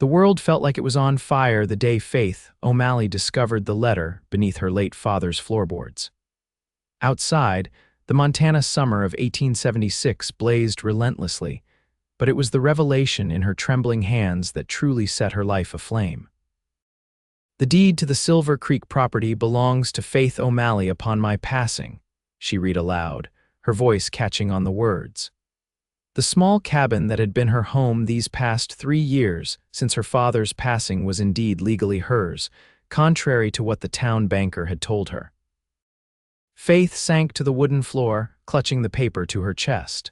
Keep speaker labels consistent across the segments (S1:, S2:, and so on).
S1: The world felt like it was on fire the day Faith O'Malley discovered the letter beneath her late father's floorboards. Outside, the Montana summer of 1876 blazed relentlessly, but it was the revelation in her trembling hands that truly set her life aflame. "The deed to the Silver Creek property belongs to Faith O'Malley upon my passing," she read aloud, her voice catching on the words. The small cabin that had been her home these past 3 years since her father's passing was indeed legally hers, contrary to what the town banker had told her. Faith sank to the wooden floor, clutching the paper to her chest.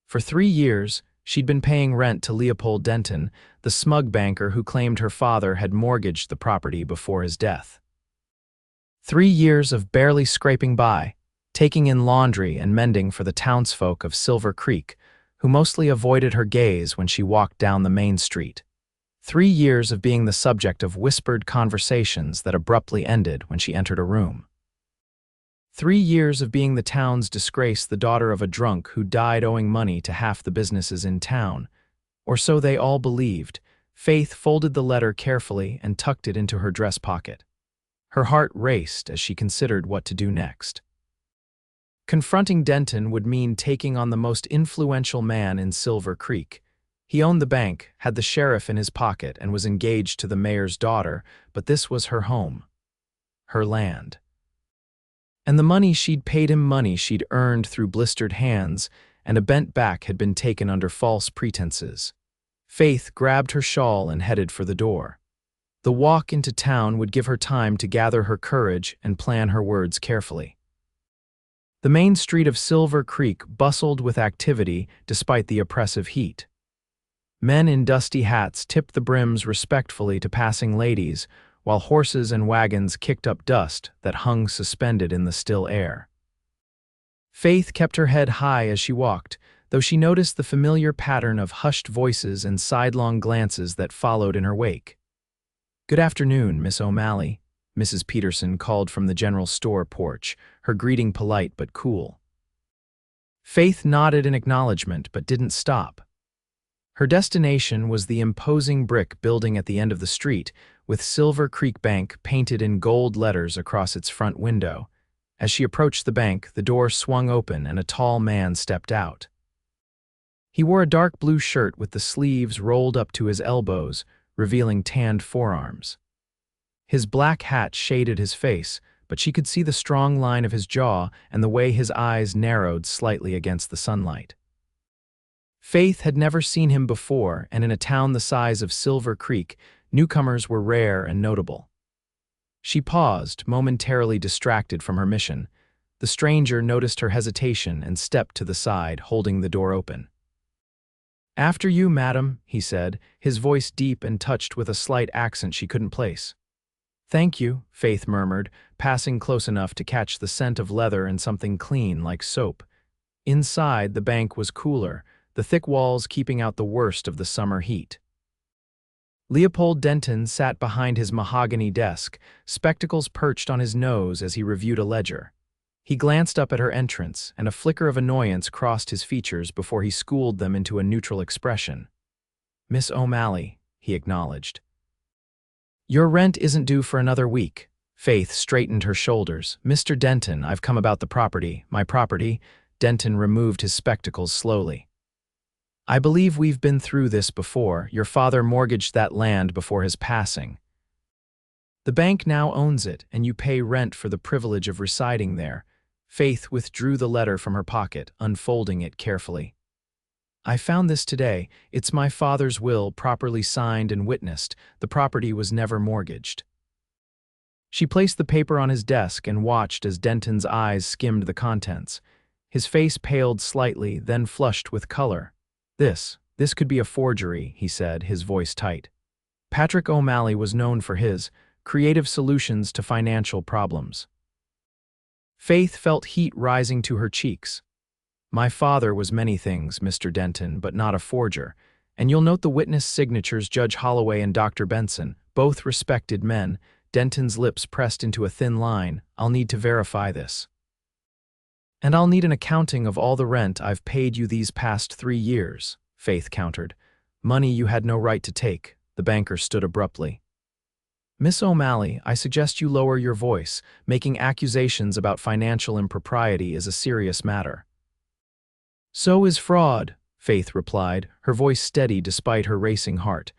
S1: For 3 years, she'd been paying rent to Leopold Denton, the smug banker who claimed her father had mortgaged the property before his death. 3 years of barely scraping by, taking in laundry and mending for the townsfolk of Silver Creek, who mostly avoided her gaze when she walked down the main street. 3 years of being the subject of whispered conversations that abruptly ended when she entered a room. 3 years of being the town's disgrace, the daughter of a drunk who died owing money to half the businesses in town. Or so they all believed. Faith folded the letter carefully and tucked it into her dress pocket. Her heart raced as she considered what to do next. Confronting Denton would mean taking on the most influential man in Silver Creek. He owned the bank, had the sheriff in his pocket, and was engaged to the mayor's daughter, but this was her home, her land. And the money she'd paid him, money she'd earned through blistered hands, and a bent back had been taken under false pretenses. Faith grabbed her shawl and headed for the door. The walk into town would give her time to gather her courage and plan her words carefully. The main street of Silver Creek bustled with activity despite the oppressive heat. Men in dusty hats tipped the brims respectfully to passing ladies, while horses and wagons kicked up dust that hung suspended in the still air. Faith kept her head high as she walked, though she noticed the familiar pattern of hushed voices and sidelong glances that followed in her wake. "Good afternoon, Miss O'Malley," Mrs. Peterson called from the general store porch, her greeting polite but cool. Faith nodded in acknowledgement but didn't stop. Her destination was the imposing brick building at the end of the street, with Silver Creek Bank painted in gold letters across its front window. As she approached the bank, the door swung open and a tall man stepped out. He wore a dark blue shirt with the sleeves rolled up to his elbows, revealing tanned forearms. His black hat shaded his face, but she could see the strong line of his jaw and the way his eyes narrowed slightly against the sunlight. Faith had never seen him before, and in a town the size of Silver Creek, newcomers were rare and notable. She paused, momentarily distracted from her mission. The stranger noticed her hesitation and stepped to the side, holding the door open. "After you, madam," he said, his voice deep and touched with a slight accent she couldn't place. "Thank you," Faith murmured, passing close enough to catch the scent of leather and something clean like soap. Inside, the bank was cooler, the thick walls keeping out the worst of the summer heat. Leopold Denton sat behind his mahogany desk, spectacles perched on his nose as he reviewed a ledger. He glanced up at her entrance, and a flicker of annoyance crossed his features before he schooled them into a neutral expression. "Miss O'Malley," he acknowledged. "Your rent isn't due for another week." Faith straightened her shoulders. "Mr. Denton, I've come about the property." "My property?" Denton removed his spectacles slowly. "I believe we've been through this before. Your father mortgaged that land before his passing. The bank now owns it, and you pay rent for the privilege of residing there." Faith withdrew the letter from her pocket, unfolding it carefully. "I found this today. It's my father's will, properly signed and witnessed. The property was never mortgaged." She placed the paper on his desk and watched as Denton's eyes skimmed the contents. His face paled slightly, then flushed with color. This could be a forgery," he said, his voice tight. Patrick O'Malley was known for his creative solutions to financial problems. Faith felt heat rising to her cheeks. "My father was many things, Mr. Denton, but not a forger. And you'll note the witness signatures, Judge Holloway and Dr. Benson, both respected men." Denton's lips pressed into a thin line. "I'll need to verify this. And I'll need an accounting of all the rent I've paid you these past 3 years, Faith countered. "Money you had no right to take. The banker stood abruptly. Miss O'Malley, I suggest you lower your voice. Making accusations about financial impropriety is a serious matter. So is fraud, Faith replied, her voice steady despite her racing heart.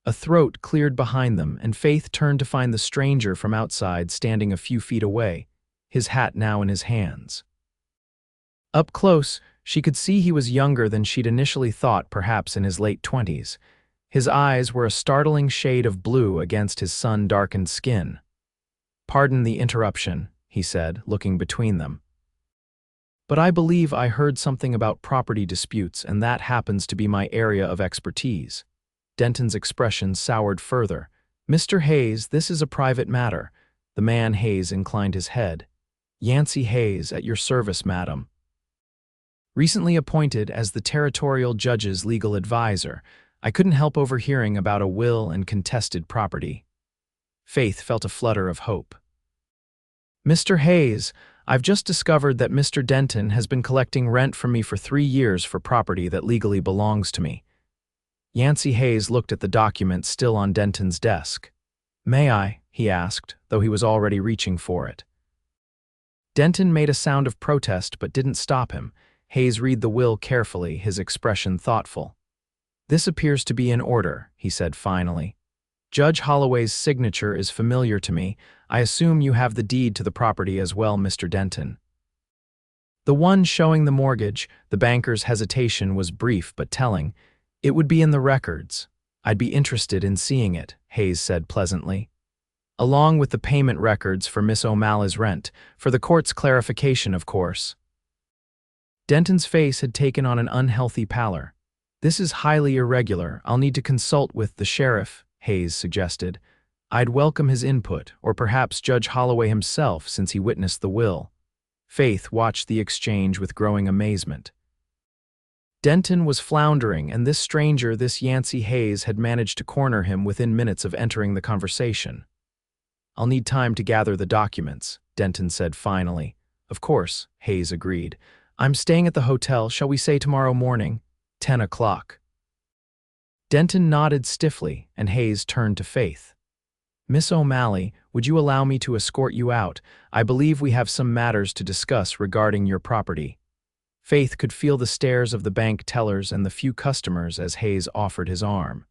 S1: A throat cleared behind them, and Faith turned to find the stranger from outside standing a few feet away, his hat now in his hands. Up close, she could see he was younger than she'd initially thought, perhaps in his late 20s. His eyes were a startling shade of blue against his sun-darkened skin. "Pardon the interruption," he said, looking between them. "But I believe I heard something about property disputes, and that happens to be my area of expertise." Denton's expression soured further. "Mr. Hayes, this is a private matter." The man Hayes inclined his head. "Yancey Hayes, at your service, madam." Recently appointed as the territorial judge's legal advisor, I couldn't help overhearing about a will and contested property. Faith felt a flutter of hope. "Mr. Hayes, I've just discovered that Mr. Denton has been collecting rent from me for 3 years for property that legally belongs to me." Yancey Hayes looked at the document still on Denton's desk. "May I?" he asked, though he was already reaching for it. Denton made a sound of protest but didn't stop him. Hayes read the will carefully, his expression thoughtful. "This appears to be in order," he said finally. "Judge Holloway's signature is familiar to me. I assume you have the deed to the property as well, Mr. Denton." "The one showing the mortgage." The banker's hesitation was brief but telling. "It would be in the records. I'd be interested in seeing it," Hayes said pleasantly. "Along with the payment records for Miss O'Malley's rent, for the court's clarification, of course." Denton's face had taken on an unhealthy pallor. "This is highly irregular. I'll need to consult with the sheriff," Hayes suggested. "I'd welcome his input, or perhaps Judge Holloway himself, since he witnessed the will." Faith watched the exchange with growing amazement. Denton was floundering, and this stranger, this Yancey Hayes, had managed to corner him within minutes of entering the conversation. "I'll need time to gather the documents," Denton said finally. "Of course," Hayes agreed. "I'm staying at the hotel, shall we say tomorrow morning? 10 o'clock. Denton nodded stiffly, and Hayes turned to Faith. "Miss O'Malley, would you allow me to escort you out? I believe we have some matters to discuss regarding your property." Faith could feel the stares of the bank tellers and the few customers as Hayes offered his arm.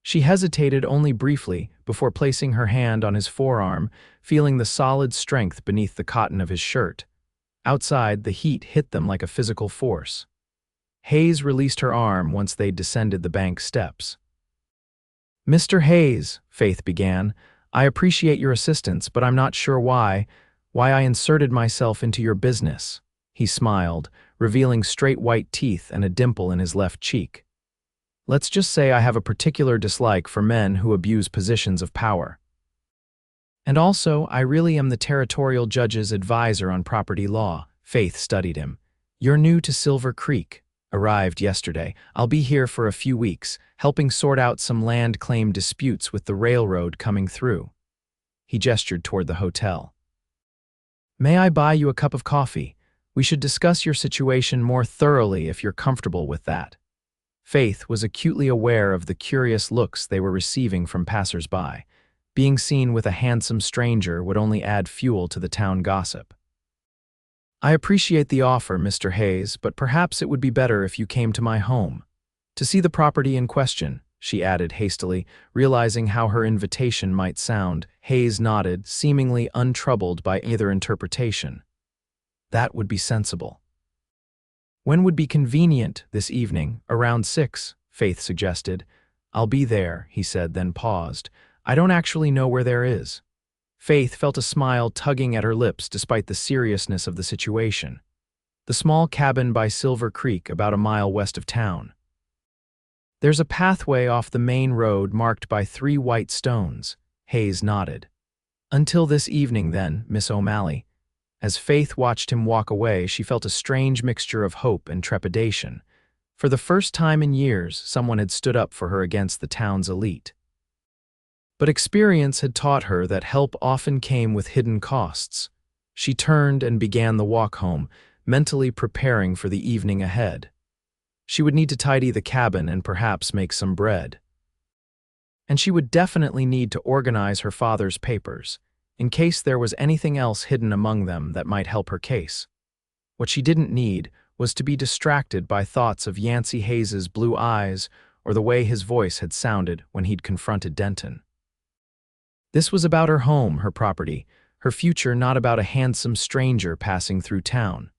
S1: She hesitated only briefly before placing her hand on his forearm, feeling the solid strength beneath the cotton of his shirt. Outside, the heat hit them like a physical force. Hayes released her arm once they'd descended the bank steps. "Mr. Hayes," Faith began, "I appreciate your assistance, but I'm not sure why I inserted myself into your business." He smiled, revealing straight white teeth and a dimple in his left cheek. "Let's just say I have a particular dislike for men who abuse positions of power. And also, I really am the territorial judge's advisor on property law." Faith studied him. "You're new to Silver Creek. Arrived yesterday. I'll be here for a few weeks, helping sort out some land claim disputes with the railroad coming through." He gestured toward the hotel. "May I buy you a cup of coffee? We should discuss your situation more thoroughly if you're comfortable with that." Faith was acutely aware of the curious looks they were receiving from passers-by. Being seen with a handsome stranger would only add fuel to the town gossip. "I appreciate the offer, Mr. Hayes, but perhaps it would be better if you came to my home to see the property in question," she added hastily, realizing how her invitation might sound. Hayes nodded, seemingly untroubled by either interpretation. "That would be sensible." "When would be convenient this evening? Around 6, Faith suggested. "I'll be there," he said, then paused. "I don't actually know where there is." Faith felt a smile tugging at her lips despite the seriousness of the situation. "The small cabin by Silver Creek, about a mile west of town. There's a pathway off the main road marked by 3 white stones." Hayes nodded. "Until this evening, then, Miss O'Malley." As Faith watched him walk away, she felt a strange mixture of hope and trepidation. For the first time in years, someone had stood up for her against the town's elite. But experience had taught her that help often came with hidden costs. She turned and began the walk home, mentally preparing for the evening ahead. She would need to tidy the cabin and perhaps make some bread. And she would definitely need to organize her father's papers, in case there was anything else hidden among them that might help her case. What she didn't need was to be distracted by thoughts of Yancey Hayes's blue eyes or the way his voice had sounded when he'd confronted Denton. This was about her home, her property, her future, not about a handsome stranger passing through town.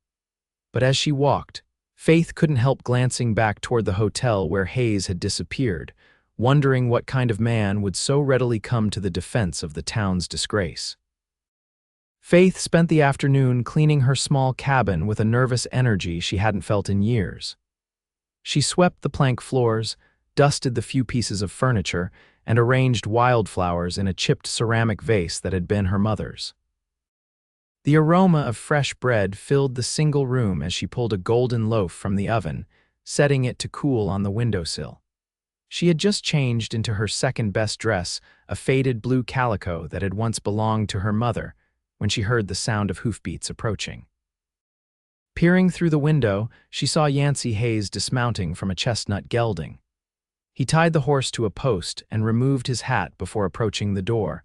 S1: But as she walked, Faith couldn't help glancing back toward the hotel where Hayes had disappeared, wondering what kind of man would so readily come to the defense of the town's disgrace. Faith spent the afternoon cleaning her small cabin with a nervous energy she hadn't felt in years. She swept the plank floors, dusted the few pieces of furniture, and arranged wildflowers in a chipped ceramic vase that had been her mother's. The aroma of fresh bread filled the single room as she pulled a golden loaf from the oven, setting it to cool on the windowsill. She had just changed into her second-best dress, a faded blue calico that had once belonged to her mother, when she heard the sound of hoofbeats approaching. Peering through the window, she saw Yancey Hayes dismounting from a chestnut gelding. He tied the horse to a post and removed his hat before approaching the door.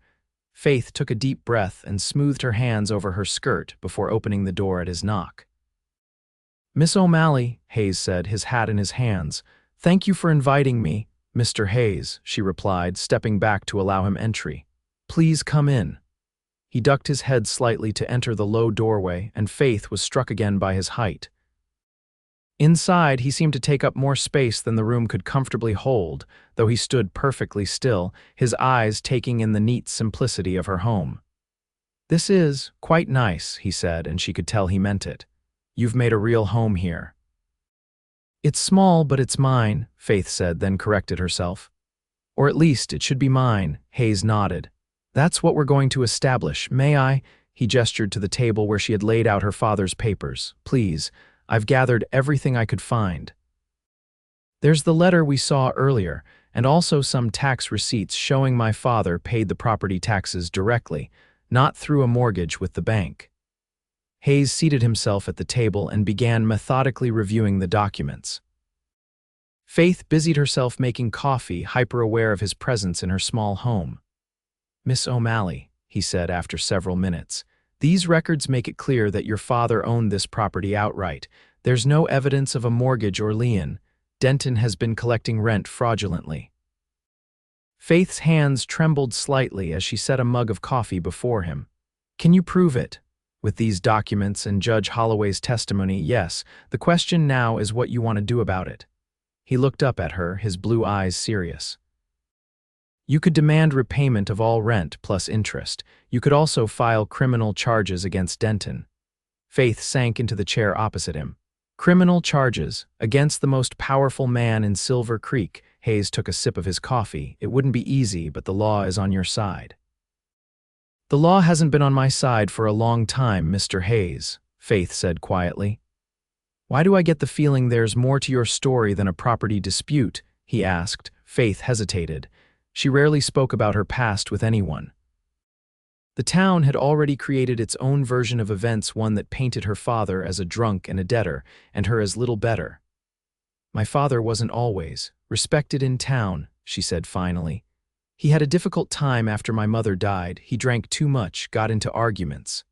S1: Faith took a deep breath and smoothed her hands over her skirt before opening the door at his knock. "Miss O'Malley," Hayes said, his hat in his hands. "Thank you for inviting me, Mr. Hayes," she replied, stepping back to allow him entry. "Please come in." He ducked his head slightly to enter the low doorway, and Faith was struck again by his height. Inside, he seemed to take up more space than the room could comfortably hold, though he stood perfectly still, his eyes taking in the neat simplicity of her home. "This is quite nice," he said, and she could tell he meant it. "You've made a real home here." "It's small, but it's mine," Faith said, then corrected herself. "Or at least it should be mine," Hayes nodded. "That's what we're going to establish. May I?" He gestured to the table where she had laid out her father's papers. "Please. I've gathered everything I could find. There's the letter we saw earlier, and also some tax receipts showing my father paid the property taxes directly, not through a mortgage with the bank." Hayes seated himself at the table and began methodically reviewing the documents. Faith busied herself making coffee, hyper-aware of his presence in her small home. "Miss O'Malley," he said after several minutes, "these records make it clear that your father owned this property outright. There's no evidence of a mortgage or lien. Denton has been collecting rent fraudulently." Faith's hands trembled slightly as she set a mug of coffee before him. "Can you prove it? With these documents and Judge Holloway's testimony, yes. The question now is what you want to do about it." He looked up at her, his blue eyes serious. "You could demand repayment of all rent plus interest. You could also file criminal charges against Denton." Faith sank into the chair opposite him. "Criminal charges against the most powerful man in Silver Creek." Hayes took a sip of his coffee. "It wouldn't be easy, but the law is on your side." "The law hasn't been on my side for a long time, Mr. Hayes," Faith said quietly. "Why do I get the feeling there's more to your story than a property dispute?" he asked. Faith hesitated. She rarely spoke about her past with anyone. The town had already created its own version of events, one that painted her father as a drunk and a debtor, and her as little better. "My father wasn't always respected in town," she said finally. "He had a difficult time after my mother died. He drank too much, got into arguments.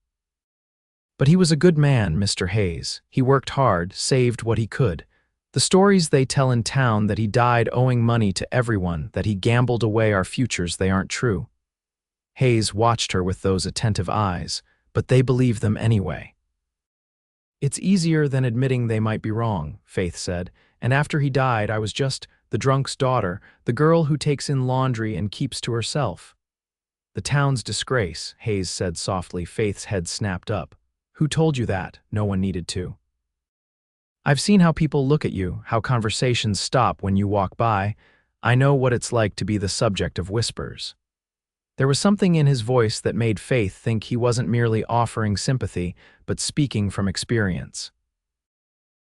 S1: But he was a good man, Mr. Hayes. He worked hard, saved what he could. The stories they tell in town that he died owing money to everyone, that he gambled away our futures, they aren't true." Hayes watched her with those attentive eyes, "But they believe them anyway." "It's easier than admitting they might be wrong," Faith said, "and after he died I was just the drunk's daughter, the girl who takes in laundry and keeps to herself." "The town's disgrace," Hayes said softly. Faith's head snapped up. "Who told you that?" "No one needed to. I've seen how people look at you, how conversations stop when you walk by. I know what it's like to be the subject of whispers." There was something in his voice that made Faith think he wasn't merely offering sympathy, but speaking from experience.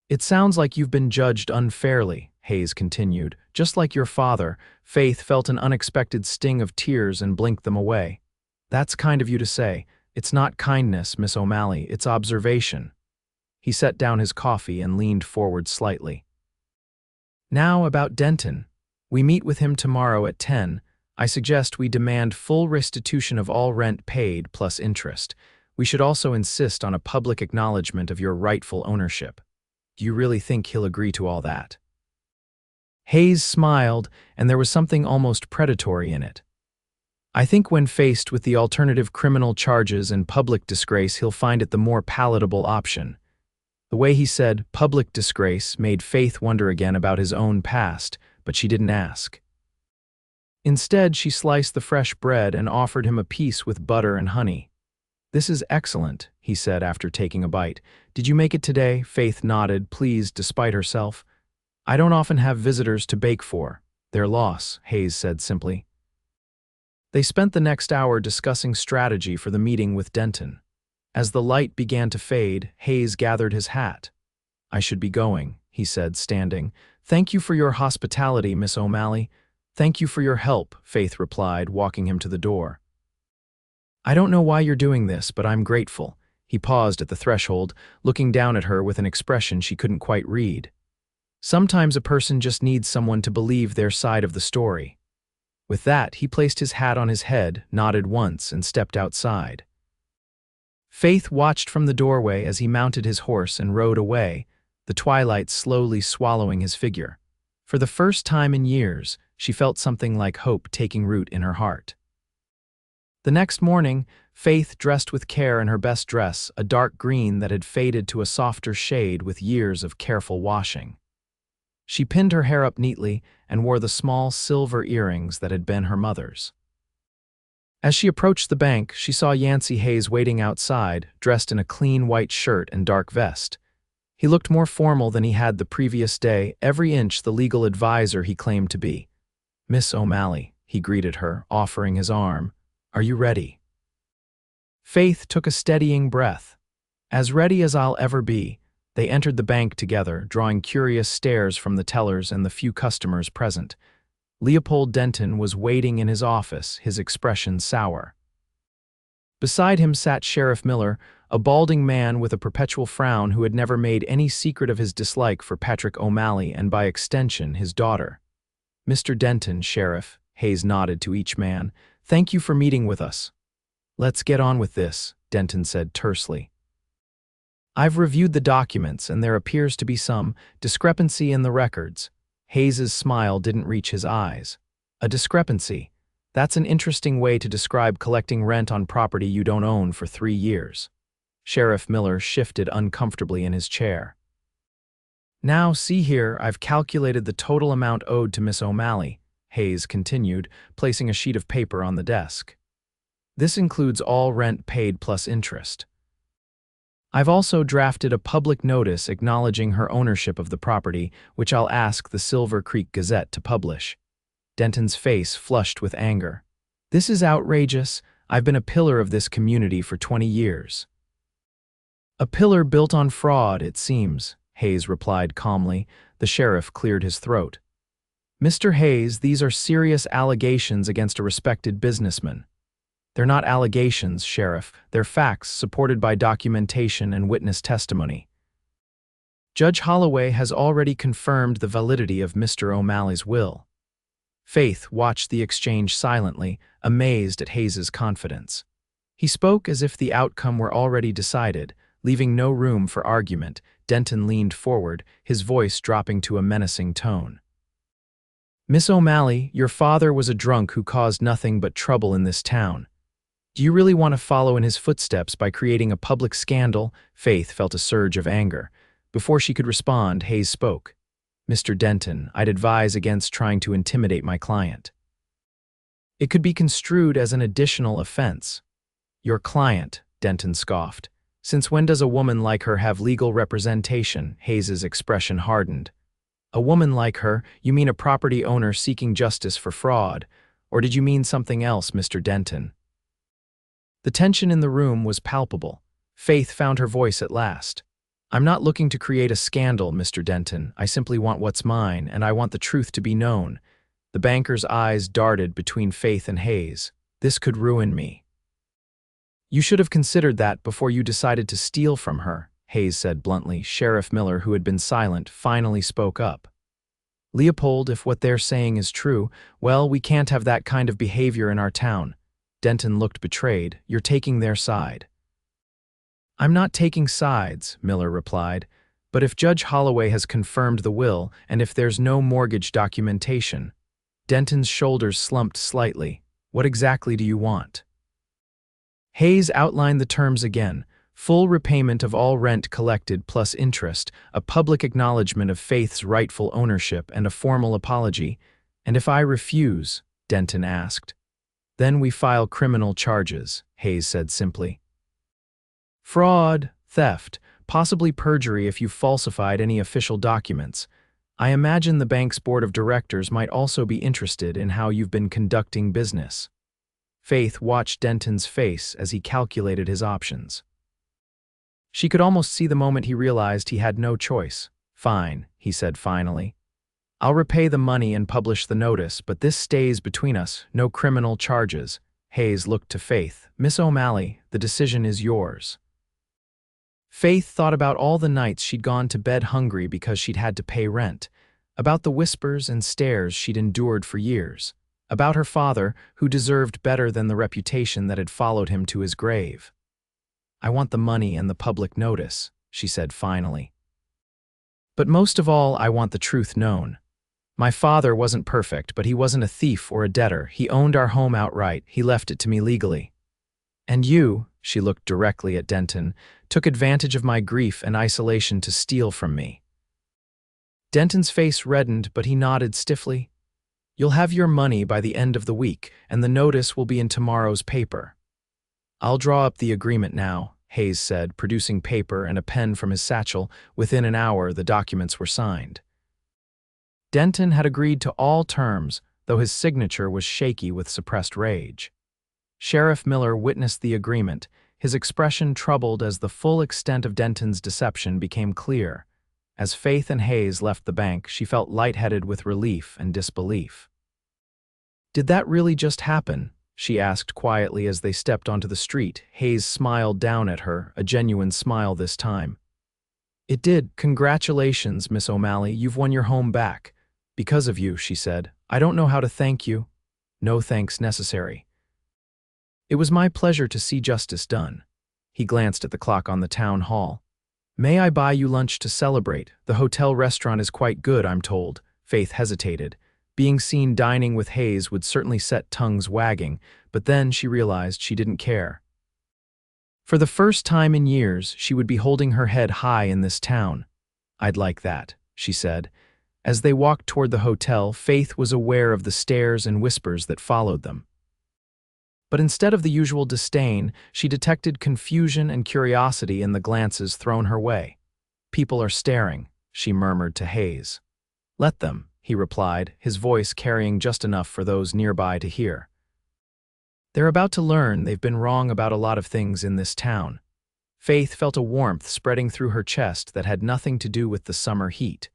S1: "It sounds like you've been judged unfairly," Hayes continued. "Just like your father." Faith felt an unexpected sting of tears and blinked them away. "That's kind of you to say. It's not kindness, Miss O'Malley, it's observation." He set down his coffee and leaned forward slightly. "Now about Denton. We meet with him tomorrow at 10. I suggest we demand full restitution of all rent paid plus interest. We should also insist on a public acknowledgement of your rightful ownership. Do you really think he'll agree to all that?" Hayes smiled, and there was something almost predatory in it. "I think when faced with the alternative criminal charges and public disgrace, he'll find it the more palatable option." The way he said public disgrace made Faith wonder again about his own past, but she didn't ask. Instead, she sliced the fresh bread and offered him a piece with butter and honey. "This is excellent," he said after taking a bite. "Did you make it today?" Faith nodded, pleased despite herself. "I don't often have visitors to bake for. Their loss," Hayes said simply. They spent the next hour discussing strategy for the meeting with Denton. As the light began to fade, Hayes gathered his hat. "I should be going," he said, standing. "Thank you for your hospitality, Miss O'Malley." "Thank you for your help," Faith replied, walking him to the door. "I don't know why you're doing this, but I'm grateful." He paused at the threshold, looking down at her with an expression she couldn't quite read. Sometimes a person just needs someone to believe their side of the story. With that, he placed his hat on his head, nodded once, and stepped outside. Faith watched from the doorway as he mounted his horse and rode away, the twilight slowly swallowing his figure. For the first time in years, she felt something like hope taking root in her heart. The next morning, Faith dressed with care in her best dress, a dark green that had faded to a softer shade with years of careful washing. She pinned her hair up neatly and wore the small silver earrings that had been her mother's. As she approached the bank, she saw Yancey Hayes waiting outside, dressed in a clean white shirt and dark vest. He looked more formal than he had the previous day, every inch the legal advisor he claimed to be. "Miss O'Malley," he greeted her, offering his arm. "Are you ready?" Faith took a steadying breath. "As ready as I'll ever be." They entered the bank together, drawing curious stares from the tellers and the few customers present. Leopold Denton was waiting in his office, his expression sour. Beside him sat Sheriff Miller, a balding man with a perpetual frown who had never made any secret of his dislike for Patrick O'Malley and by extension his daughter. "Mr. Denton, Sheriff," Hayes nodded to each man, "thank you for meeting with us." "Let's get on with this," Denton said tersely. "I've reviewed the documents and there appears to be some discrepancy in the records." Hayes's smile didn't reach his eyes. "A discrepancy? That's an interesting way to describe collecting rent on property you don't own for 3 years. Sheriff Miller shifted uncomfortably in his chair. "Now, see here, I've calculated the total amount owed to Miss O'Malley," Hayes continued, placing a sheet of paper on the desk. "This includes all rent paid plus interest. I've also drafted a public notice acknowledging her ownership of the property, which I'll ask the Silver Creek Gazette to publish." Denton's face flushed with anger. "This is outrageous. I've been a pillar of this community for 20 years. "A pillar built on fraud, it seems," Hayes replied calmly. The sheriff cleared his throat. "Mr. Hayes, these are serious allegations against a respected businessman." "They're not allegations, Sheriff. They're facts supported by documentation and witness testimony. Judge Holloway has already confirmed the validity of Mr. O'Malley's will." Faith watched the exchange silently, amazed at Hayes's confidence. He spoke as if the outcome were already decided, leaving no room for argument. Denton leaned forward, his voice dropping to a menacing tone. "Miss O'Malley, your father was a drunk who caused nothing but trouble in this town. Do you really want to follow in his footsteps by creating a public scandal?" Faith felt a surge of anger. Before she could respond, Hayes spoke. "Mr. Denton, I'd advise against trying to intimidate my client. It could be construed as an additional offense." "Your client," Denton scoffed. "Since when does a woman like her have legal representation?" Hayes's expression hardened. "A woman like her? You mean a property owner seeking justice for fraud? Or did you mean something else, Mr. Denton?" The tension in the room was palpable. Faith found her voice at last. "I'm not looking to create a scandal, Mr. Denton. I simply want what's mine, and I want the truth to be known." The banker's eyes darted between Faith and Hayes. "This could ruin me." "You should have considered that before you decided to steal from her," Hayes said bluntly. Sheriff Miller, who had been silent, finally spoke up. Leopold, if what they're saying is true, well, we can't have that kind of behavior in our town. Denton looked betrayed. You're taking their side. I'm not taking sides, Miller replied. But if Judge Holloway has confirmed the will, and if there's no mortgage documentation. Denton's shoulders slumped slightly. What exactly do you want? Hayes outlined the terms again. Full repayment of all rent collected plus interest, a public acknowledgement of Faith's rightful ownership, and a formal apology. And if I refuse, Denton asked. Then we file criminal charges, Hayes said simply. Fraud, theft, possibly perjury if you falsified any official documents. I imagine the bank's board of directors might also be interested in how you've been conducting business. Faith watched Denton's face as he calculated his options. She could almost see the moment he realized he had no choice. Fine, he said finally. I'll repay the money and publish the notice, but this stays between us, no criminal charges. Hayes looked to Faith. Miss O'Malley, the decision is yours. Faith thought about all the nights she'd gone to bed hungry because she'd had to pay rent, about the whispers and stares she'd endured for years, about her father, who deserved better than the reputation that had followed him to his grave. I want the money and the public notice, she said finally. But most of all, I want the truth known. My father wasn't perfect, but he wasn't a thief or a debtor. He owned our home outright. He left it to me legally. And you, she looked directly at Denton, took advantage of my grief and isolation to steal from me. Denton's face reddened, but he nodded stiffly. You'll have your money by the end of the week, and the notice will be in tomorrow's paper. I'll draw up the agreement now, Hayes said, producing paper and a pen from his satchel. Within an hour, the documents were signed. Denton had agreed to all terms, though his signature was shaky with suppressed rage. Sheriff Miller witnessed the agreement, his expression troubled as the full extent of Denton's deception became clear. As Faith and Hayes left the bank, she felt lightheaded with relief and disbelief. Did that really just happen? She asked quietly as they stepped onto the street. Hayes smiled down at her, a genuine smile this time. It did. Congratulations, Miss O'Malley, you've won your home back. Because of you, she said. I don't know how to thank you. No thanks necessary. It was my pleasure to see justice done. He glanced at the clock on the town hall. May I buy you lunch to celebrate? The hotel restaurant is quite good, I'm told. Faith hesitated. Being seen dining with Hayes would certainly set tongues wagging, but then she realized she didn't care. For the first time in years, she would be holding her head high in this town. I'd like that, she said. As they walked toward the hotel, Faith was aware of the stares and whispers that followed them. But instead of the usual disdain, she detected confusion and curiosity in the glances thrown her way. People are staring, she murmured to Hayes. Let them, he replied, his voice carrying just enough for those nearby to hear. They're about to learn they've been wrong about a lot of things in this town. Faith felt a warmth spreading through her chest that had nothing to do with the summer heat.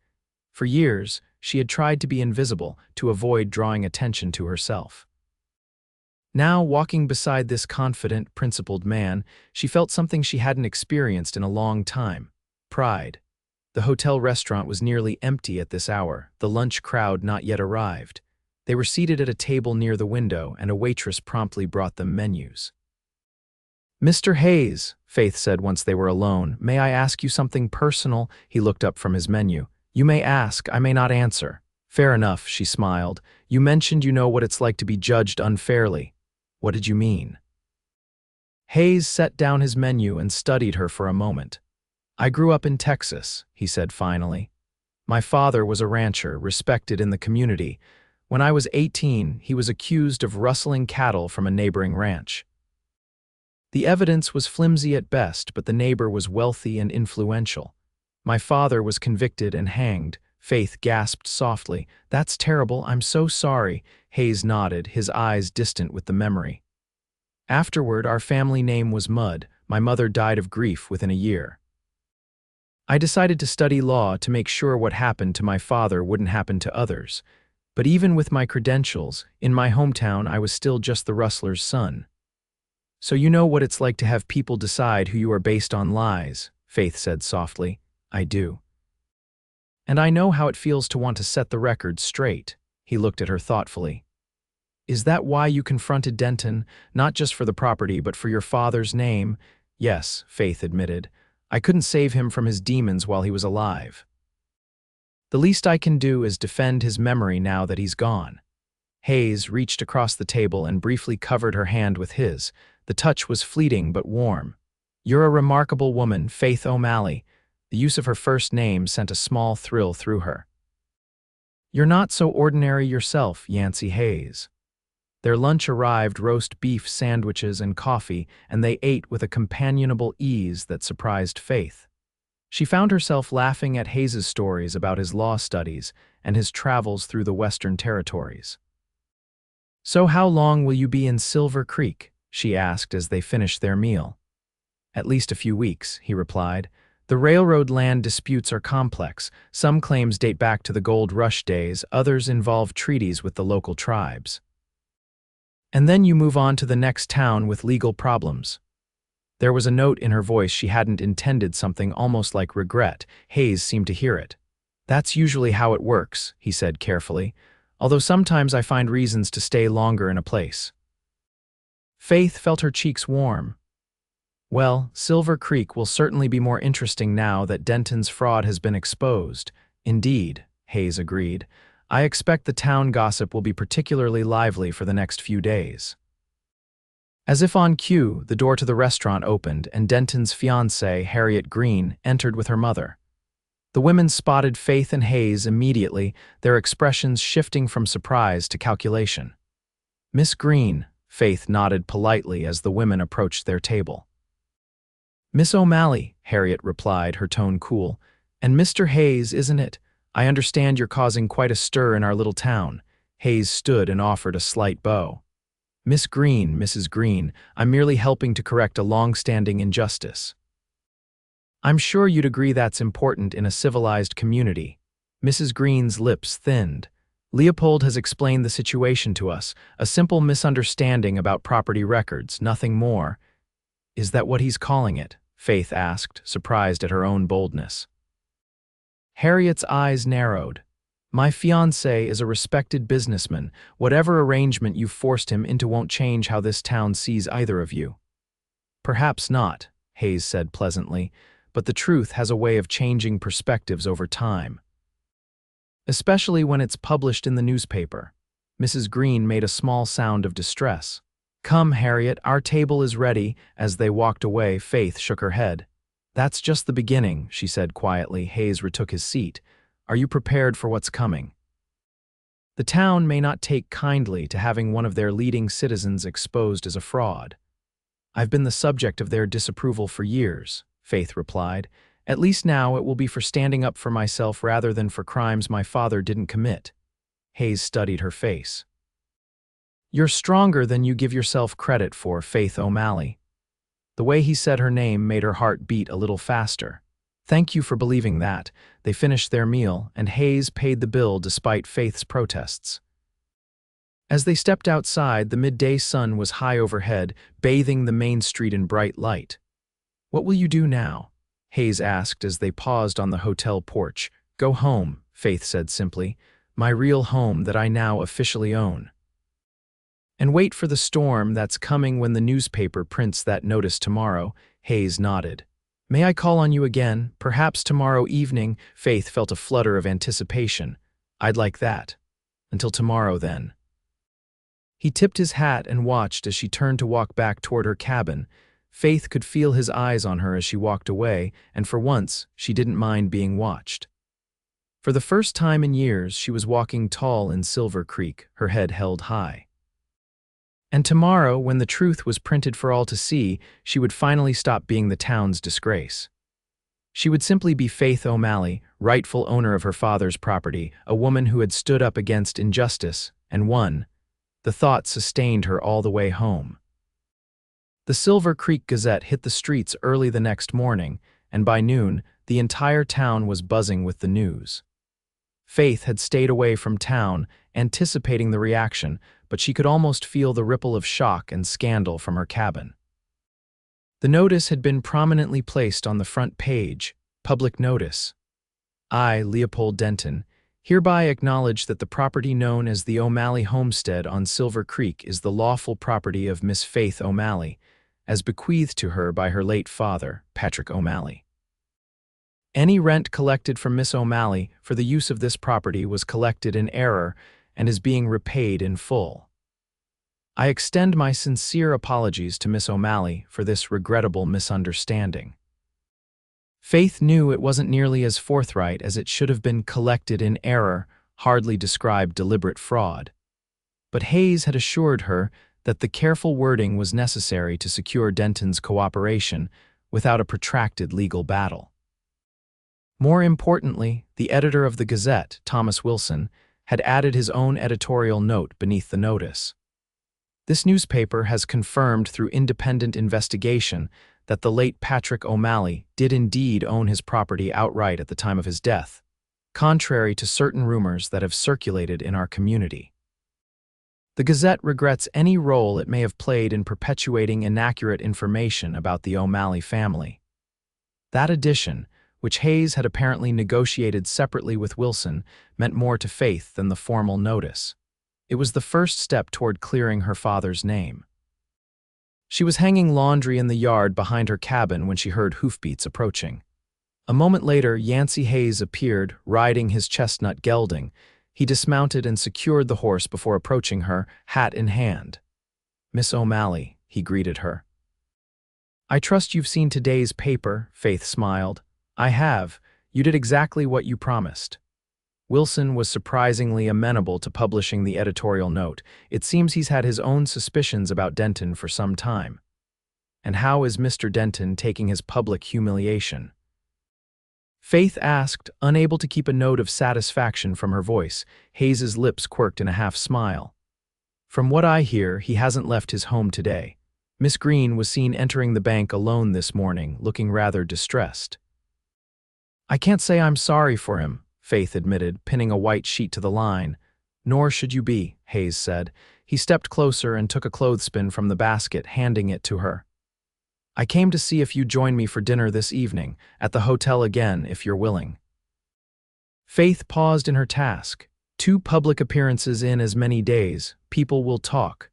S1: For years, she had tried to be invisible, to avoid drawing attention to herself. Now, walking beside this confident, principled man, she felt something she hadn't experienced in a long time: pride. The hotel restaurant was nearly empty at this hour, the lunch crowd not yet arrived. They were seated at a table near the window, and a waitress promptly brought them menus. Mr. Hayes, Faith said once they were alone, may I ask you something personal? He looked up from his menu. You may ask, I may not answer. Fair enough, she smiled. You mentioned you know what it's like to be judged unfairly. What did you mean? Hayes set down his menu and studied her for a moment. I grew up in Texas, he said finally. My father was a rancher, respected in the community. When I was 18, he was accused of rustling cattle from a neighboring ranch. The evidence was flimsy at best, but the neighbor was wealthy and influential. My father was convicted and hanged. Faith gasped softly. That's terrible, I'm so sorry. Hayes nodded, his eyes distant with the memory. Afterward, our family name was Mudd. My mother died of grief within a year. I decided to study law to make sure what happened to my father wouldn't happen to others. But even with my credentials, in my hometown I was still just the rustler's son. So you know what it's like to have people decide who you are based on lies, Faith said softly. I do. And I know how it feels to want to set the record straight." He looked at her thoughtfully. "Is that why you confronted Denton, not just for the property, but for your father's name?" "Yes," Faith admitted. "I couldn't save him from his demons while he was alive. The least I can do is defend his memory now that he's gone." Hayes reached across the table and briefly covered her hand with his. The touch was fleeting but warm. "You're a remarkable woman, Faith O'Malley." The use of her first name sent a small thrill through her. "You're not so ordinary yourself, Yancey Hayes." Their lunch arrived, roast beef sandwiches and coffee, and they ate with a companionable ease that surprised Faith. She found herself laughing at Hayes's stories about his law studies and his travels through the Western Territories. "So how long will you be in Silver Creek?" she asked as they finished their meal. "At least a few weeks," he replied. "The railroad land disputes are complex. Some claims date back to the Gold Rush days, others involve treaties with the local tribes. And then you move on to the next town with legal problems." There was a note in her voice she hadn't intended, something almost like regret. Hayes seemed to hear it. "That's usually how it works," he said carefully, "although sometimes I find reasons to stay longer in a place." Faith felt her cheeks warm. "Well, Silver Creek will certainly be more interesting now that Denton's fraud has been exposed." "Indeed," Hayes agreed. "I expect the town gossip will be particularly lively for the next few days." As if on cue, the door to the restaurant opened and Denton's fiancée, Harriet Green, entered with her mother. The women spotted Faith and Hayes immediately, their expressions shifting from surprise to calculation. "Miss Green," Faith nodded politely as the women approached their table. "Miss O'Malley," Harriet replied, her tone cool. "And Mr. Hayes, isn't it? I understand you're causing quite a stir in our little town." Hayes stood and offered a slight bow. "Miss Green, Mrs. Green, I'm merely helping to correct a long-standing injustice." "I'm sure you'd agree that's important in a civilized community." Mrs. Green's lips thinned. "Leopold has explained the situation to us, a simple misunderstanding about property records, nothing more." "Is that what he's calling it?" Faith asked, surprised at her own boldness. Harriet's eyes narrowed. "My fiancé is a respected businessman. Whatever arrangement you've forced him into won't change how this town sees either of you." "Perhaps not," Hayes said pleasantly, "but the truth has a way of changing perspectives over time. Especially when it's published in the newspaper." Mrs. Green made a small sound of distress. "Come, Harriet, our table is ready." As they walked away, Faith shook her head. "That's just the beginning," she said quietly. Hayes retook his seat. "Are you prepared for what's coming? The town may not take kindly to having one of their leading citizens exposed as a fraud." "I've been the subject of their disapproval for years," Faith replied. "At least now it will be for standing up for myself rather than for crimes my father didn't commit." Hayes studied her face. "You're stronger than you give yourself credit for, Faith O'Malley." The way he said her name made her heart beat a little faster. "Thank you for believing that." They finished their meal, and Hayes paid the bill despite Faith's protests. As they stepped outside, the midday sun was high overhead, bathing the main street in bright light. "What will you do now?" Hayes asked as they paused on the hotel porch. "Go home," Faith said simply. "My real home that I now officially own." "And wait for the storm that's coming when the newspaper prints that notice tomorrow." Hayes nodded. "May I call on you again, perhaps tomorrow evening?" Faith felt a flutter of anticipation. "I'd like that. Until tomorrow, then." He tipped his hat and watched as she turned to walk back toward her cabin. Faith could feel his eyes on her as she walked away, and for once, she didn't mind being watched. For the first time in years, she was walking tall in Silver Creek, her head held high. And tomorrow, when the truth was printed for all to see, she would finally stop being the town's disgrace. She would simply be Faith O'Malley, rightful owner of her father's property, a woman who had stood up against injustice and won. The thought sustained her all the way home. The Silver Creek Gazette hit the streets early the next morning, and by noon, the entire town was buzzing with the news. Faith had stayed away from town, anticipating the reaction, but she could almost feel the ripple of shock and scandal from her cabin. The notice had been prominently placed on the front page, public notice. I, Leopold Denton, hereby acknowledge that the property known as the O'Malley Homestead on Silver Creek is the lawful property of Miss Faith O'Malley, as bequeathed to her by her late father, Patrick O'Malley. Any rent collected from Miss O'Malley for the use of this property was collected in error and is being repaid in full. I extend my sincere apologies to Miss O'Malley for this regrettable misunderstanding. Faith knew it wasn't nearly as forthright as it should have been. Collected in error hardly described deliberate fraud. But Hayes had assured her that the careful wording was necessary to secure Denton's cooperation without a protracted legal battle. More importantly, the editor of the Gazette, Thomas Wilson, had added his own editorial note beneath the notice. This newspaper has confirmed through independent investigation that the late Patrick O'Malley did indeed own his property outright at the time of his death, contrary to certain rumors that have circulated in our community. The Gazette regrets any role it may have played in perpetuating inaccurate information about the O'Malley family. That addition, which Hayes had apparently negotiated separately with Wilson, meant more to Faith than the formal notice. It was the first step toward clearing her father's name. She was hanging laundry in the yard behind her cabin when she heard hoofbeats approaching. A moment later, Yancey Hayes appeared, riding his chestnut gelding. He dismounted and secured the horse before approaching her, hat in hand. "Miss O'Malley," he greeted her. "I trust you've seen today's paper," Faith smiled. "I have. You did exactly what you promised." Wilson was surprisingly amenable to publishing the editorial note. It seems he's had his own suspicions about Denton for some time. "And how is Mr. Denton taking his public humiliation?" Faith asked, unable to keep a note of satisfaction from her voice. Hayes's lips quirked in a half-smile. "From what I hear, he hasn't left his home today. Miss Green was seen entering the bank alone this morning, looking rather distressed." "I can't say I'm sorry for him," Faith admitted, pinning a white sheet to the line. "Nor should you be," Hayes said. He stepped closer and took a clothespin from the basket, handing it to her. "I came to see if you'd join me for dinner this evening, at the hotel again, if you're willing." Faith paused in her task. 2 public appearances in as many days. People will talk.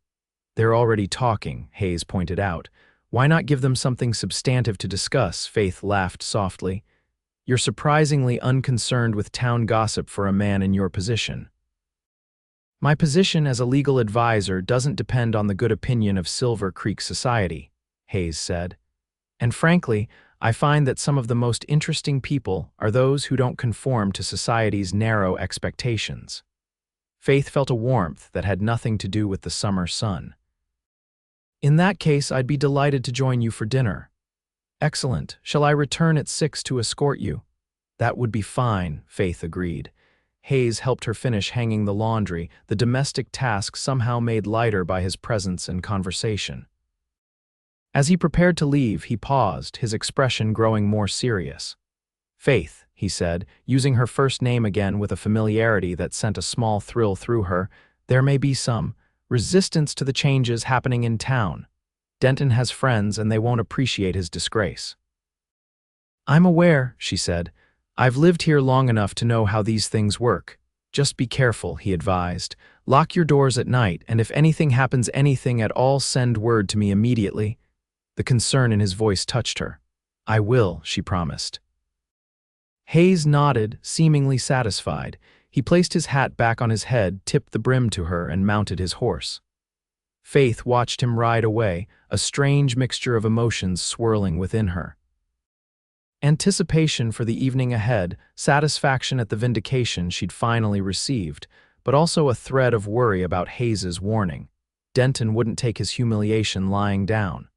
S1: "They're already talking," Hayes pointed out. "Why not give them something substantive to discuss?" Faith laughed softly. "You're surprisingly unconcerned with town gossip for a man in your position." "My position as a legal advisor doesn't depend on the good opinion of Silver Creek society," Hayes said. "And frankly, I find that some of the most interesting people are those who don't conform to society's narrow expectations." Faith felt a warmth that had nothing to do with the summer sun. "In that case, I'd be delighted to join you for dinner." "Excellent. Shall I return at 6 to escort you?" "That would be fine," Faith agreed. Hayes helped her finish hanging the laundry, the domestic task somehow made lighter by his presence and conversation. As he prepared to leave, he paused, his expression growing more serious. "Faith," he said, using her first name again with a familiarity that sent a small thrill through her, "there may be some resistance to the changes happening in town. Denton has friends and they won't appreciate his disgrace." "I'm aware," she said. "I've lived here long enough to know how these things work. Just be careful," he advised. "Lock your doors at night, and if anything happens, anything at all, send word to me immediately." The concern in his voice touched her. "I will," she promised. Hayes nodded, seemingly satisfied. He placed his hat back on his head, tipped the brim to her, and mounted his horse. Faith watched him ride away, a strange mixture of emotions swirling within her. Anticipation for the evening ahead, satisfaction at the vindication she'd finally received, but also a thread of worry about Hayes's warning. Denton wouldn't take his humiliation lying down.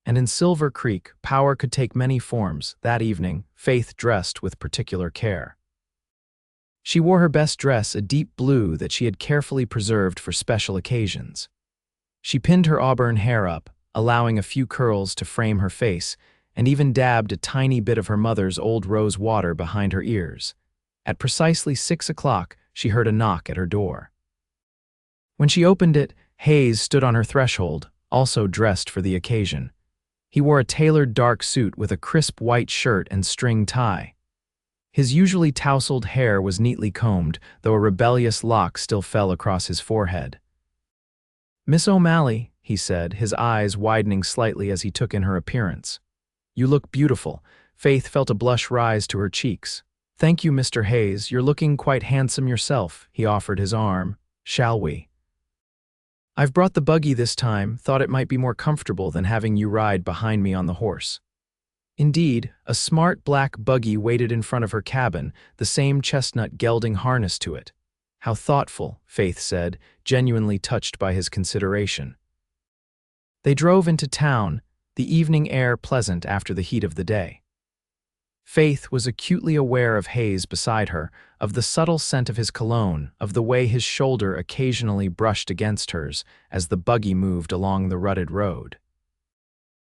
S1: And in Silver Creek, power could take many forms. That evening, Faith dressed with particular care. She wore her best dress, a deep blue that she had carefully preserved for special occasions. She pinned her auburn hair up, allowing a few curls to frame her face, and even dabbed a tiny bit of her mother's old rose water behind her ears. At precisely 6 o'clock, she heard a knock at her door. When she opened it, Hayes stood on her threshold, also dressed for the occasion. He wore a tailored dark suit with a crisp white shirt and string tie. His usually tousled hair was neatly combed, though a rebellious lock still fell across his forehead. "Miss O'Malley," he said, his eyes widening slightly as he took in her appearance. "You look beautiful." Faith felt a blush rise to her cheeks. "Thank you, Mr. Hayes. You're looking quite handsome yourself." He offered his arm. "Shall we?" "I've brought the buggy this time, thought it might be more comfortable than having you ride behind me on the horse." Indeed, a smart black buggy waited in front of her cabin, the same chestnut gelding harness to it. "How thoughtful," Faith said, genuinely touched by his consideration. They drove into town, the evening air pleasant after the heat of the day. Faith was acutely aware of Hayes beside her, of the subtle scent of his cologne, of the way his shoulder occasionally brushed against hers as the buggy moved along the rutted road.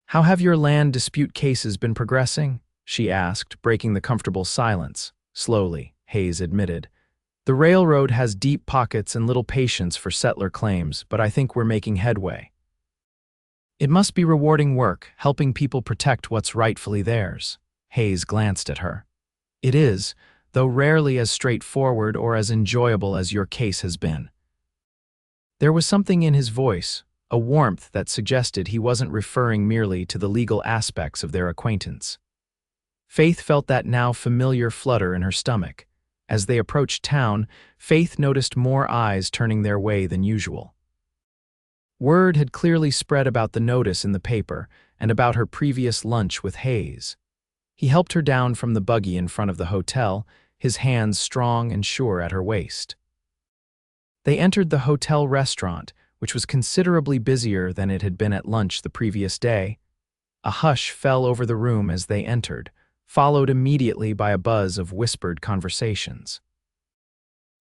S1: "How have your land dispute cases been progressing?" she asked, breaking the comfortable silence. "Slowly," Hayes admitted. "The railroad has deep pockets and little patience for settler claims, but I think we're making headway." "It must be rewarding work, helping people protect what's rightfully theirs." Hayes glanced at her. "It is, though rarely as straightforward or as enjoyable as your case has been." There was something in his voice, a warmth that suggested he wasn't referring merely to the legal aspects of their acquaintance. Faith felt that now familiar flutter in her stomach. As they approached town, Faith noticed more eyes turning their way than usual. Word had clearly spread about the notice in the paper and about her previous lunch with Hayes. He helped her down from the buggy in front of the hotel, his hands strong and sure at her waist. They entered the hotel restaurant, which was considerably busier than it had been at lunch the previous day. A hush fell over the room as they entered, followed immediately by a buzz of whispered conversations.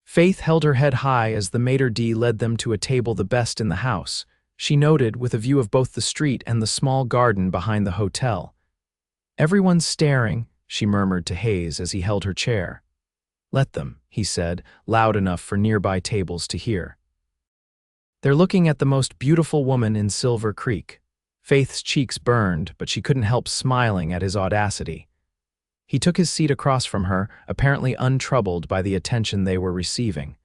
S1: Faith held her head high as the maitre d' led them to a table the best in the house, she noted, with a view of both the street and the small garden behind the hotel. "Everyone's staring," she murmured to Hayes as he held her chair. "Let them," he said, loud enough for nearby tables to hear. "They're looking at the most beautiful woman in Silver Creek." Faith's cheeks burned, but she couldn't help smiling at his audacity. He took his seat across from her, apparently untroubled by the attention they were receiving.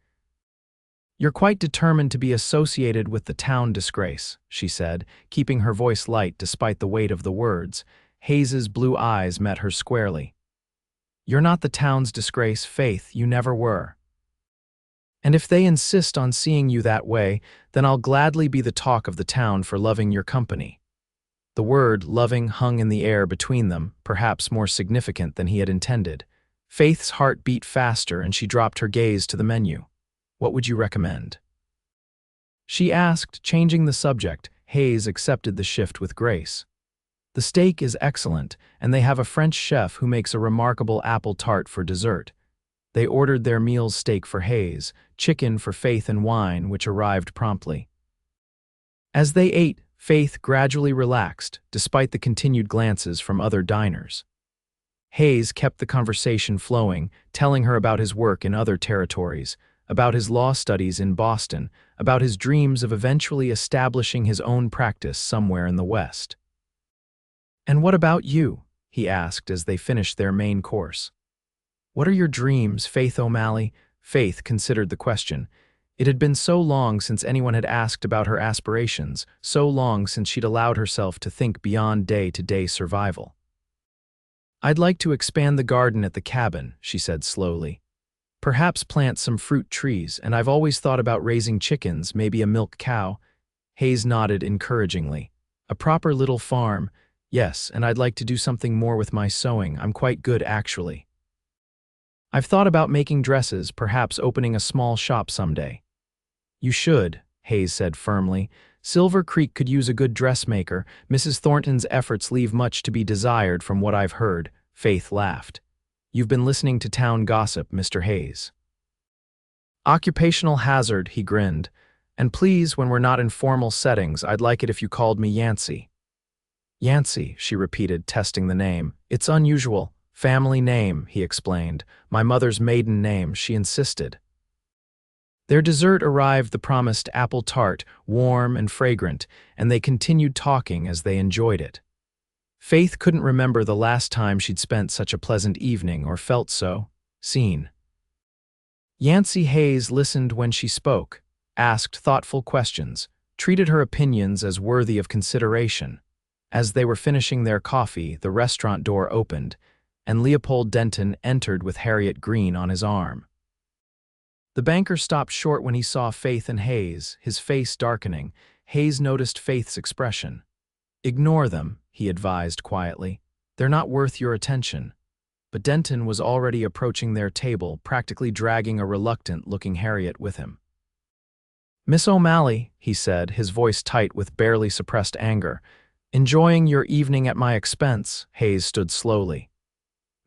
S1: "You're quite determined to be associated with the town disgrace," she said, keeping her voice light despite the weight of the words. Hayes's blue eyes met her squarely. "You're not the town's disgrace, Faith, you never were. And if they insist on seeing you that way, then I'll gladly be the talk of the town for loving your company." The word loving hung in the air between them, perhaps more significant than he had intended. Faith's heart beat faster and she dropped her gaze to the menu. "What would you recommend?" she asked, changing the subject. Hayes accepted the shift with grace. "The steak is excellent, and they have a French chef who makes a remarkable apple tart for dessert." They ordered their meal's steak for Hayes, chicken for Faith, and wine, which arrived promptly. As they ate, Faith gradually relaxed, despite the continued glances from other diners. Hayes kept the conversation flowing, telling her about his work in other territories, about his law studies in Boston, about his dreams of eventually establishing his own practice somewhere in the West. "And what about you?" he asked as they finished their main course. "What are your dreams, Faith O'Malley?" Faith considered the question. It had been so long since anyone had asked about her aspirations, so long since she'd allowed herself to think beyond day-to-day survival. "I'd like to expand the garden at the cabin," she said slowly. "Perhaps plant some fruit trees, and I've always thought about raising chickens, maybe a milk cow." Hayes nodded encouragingly. "A proper little farm. Yes, and I'd like to do something more with my sewing. I'm quite good, actually. I've thought about making dresses, perhaps opening a small shop someday." "You should," Hayes said firmly. "Silver Creek could use a good dressmaker. Mrs. Thornton's efforts leave much to be desired from what I've heard." Faith laughed. "You've been listening to town gossip, Mr. Hayes." "Occupational hazard," he grinned. "And please, when we're not in formal settings, I'd like it if you called me Yancey." "Yancey," she repeated, testing the name. "It's unusual. Family name," he explained. "My mother's maiden name," she insisted. Their dessert arrived, the promised apple tart, warm and fragrant, and they continued talking as they enjoyed it. Faith couldn't remember the last time she'd spent such a pleasant evening or felt so seen. Yancey Hayes listened when she spoke, asked thoughtful questions, treated her opinions as worthy of consideration. As they were finishing their coffee, the restaurant door opened, and Leopold Denton entered with Harriet Green on his arm. The banker stopped short when he saw Faith and Hayes, his face darkening. Hayes noticed Faith's expression. "Ignore them," he advised quietly. "They're not worth your attention." But Denton was already approaching their table, practically dragging a reluctant-looking Harriet with him. "Miss O'Malley," he said, his voice tight with barely suppressed anger. "Enjoying your evening at my expense." Hayes stood slowly.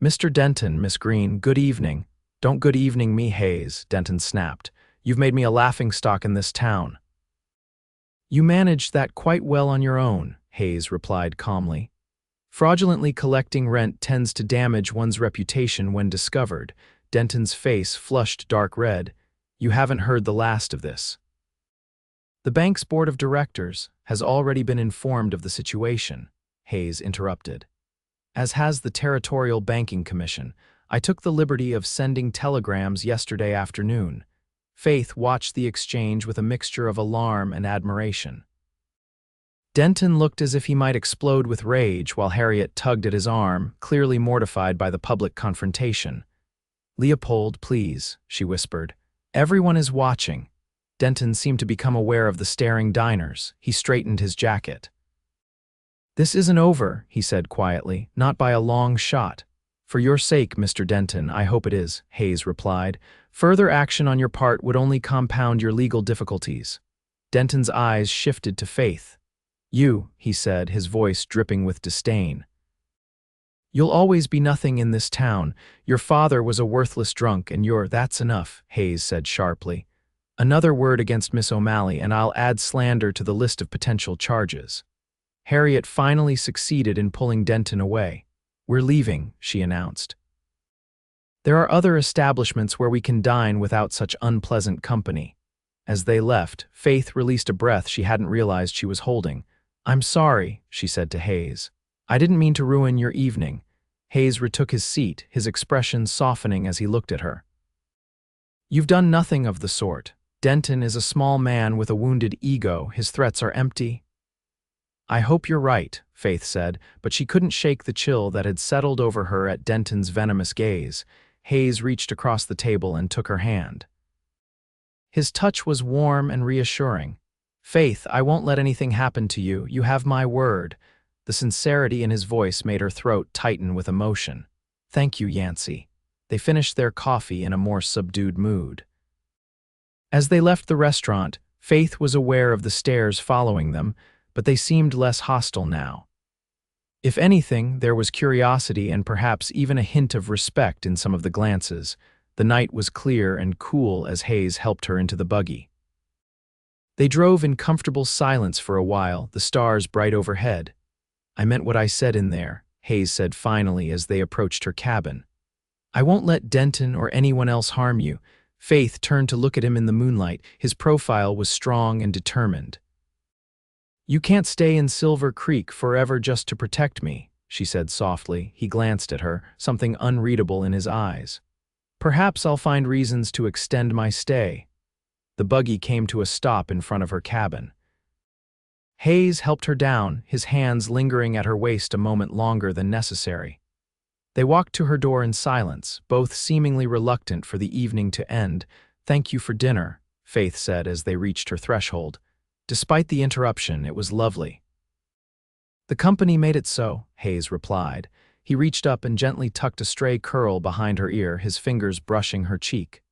S1: "Mr. Denton, Miss Green, good evening." "Don't good evening me, Hayes," Denton snapped. "You've made me a laughingstock in this town." "You managed that quite well on your own," Hayes replied calmly. "Fraudulently collecting rent tends to damage one's reputation when discovered." Denton's face flushed dark red. "You haven't heard the last of this. The bank's board of directors has already been informed of the situation," Hayes interrupted. "As has the Territorial Banking Commission. I took the liberty of sending telegrams yesterday afternoon." Faith watched the exchange with a mixture of alarm and admiration. Denton looked as if he might explode with rage while Harriet tugged at his arm, clearly mortified by the public confrontation. "Leopold, please," she whispered. "Everyone is watching." Denton seemed to become aware of the staring diners. He straightened his jacket. "This isn't over," he said quietly, "not by a long shot." "For your sake, Mr. Denton, I hope it is," Hayes replied. "Further action on your part would only compound your legal difficulties." Denton's eyes shifted to Faith. "You," he said, his voice dripping with disdain. "You'll always be nothing in this town. Your father was a worthless drunk, and that's enough," Hayes said sharply. "Another word against Miss O'Malley, and I'll add slander to the list of potential charges." Harriet finally succeeded in pulling Denton away. "We're leaving," she announced. "There are other establishments where we can dine without such unpleasant company." As they left, Faith released a breath she hadn't realized she was holding. "I'm sorry," she said to Hayes. "I didn't mean to ruin your evening." Hayes retook his seat, his expression softening as he looked at her. "You've done nothing of the sort. Denton is a small man with a wounded ego. His threats are empty." "I hope you're right," Faith said, but she couldn't shake the chill that had settled over her at Denton's venomous gaze. Hayes reached across the table and took her hand. His touch was warm and reassuring. "Faith, I won't let anything happen to you. You have my word." The sincerity in his voice made her throat tighten with emotion. "Thank you, Yancey." They finished their coffee in a more subdued mood. As they left the restaurant, Faith was aware of the stares following them, but they seemed less hostile now. If anything, there was curiosity and perhaps even a hint of respect in some of the glances. The night was clear and cool as Hayes helped her into the buggy. They drove in comfortable silence for a while, the stars bright overhead. "I meant what I said in there," Hayes said finally as they approached her cabin. "I won't let Denton or anyone else harm you." Faith turned to look at him in the moonlight. His profile was strong and determined. "You can't stay in Silver Creek forever just to protect me," she said softly. He glanced at her, something unreadable in his eyes. "Perhaps I'll find reasons to extend my stay." The buggy came to a stop in front of her cabin. Hayes helped her down, his hands lingering at her waist a moment longer than necessary. They walked to her door in silence, both seemingly reluctant for the evening to end. "Thank you for dinner," Faith said as they reached her threshold. "Despite the interruption, it was lovely." "The company made it so," Hayes replied. He reached up and gently tucked a stray curl behind her ear, his fingers brushing her cheek.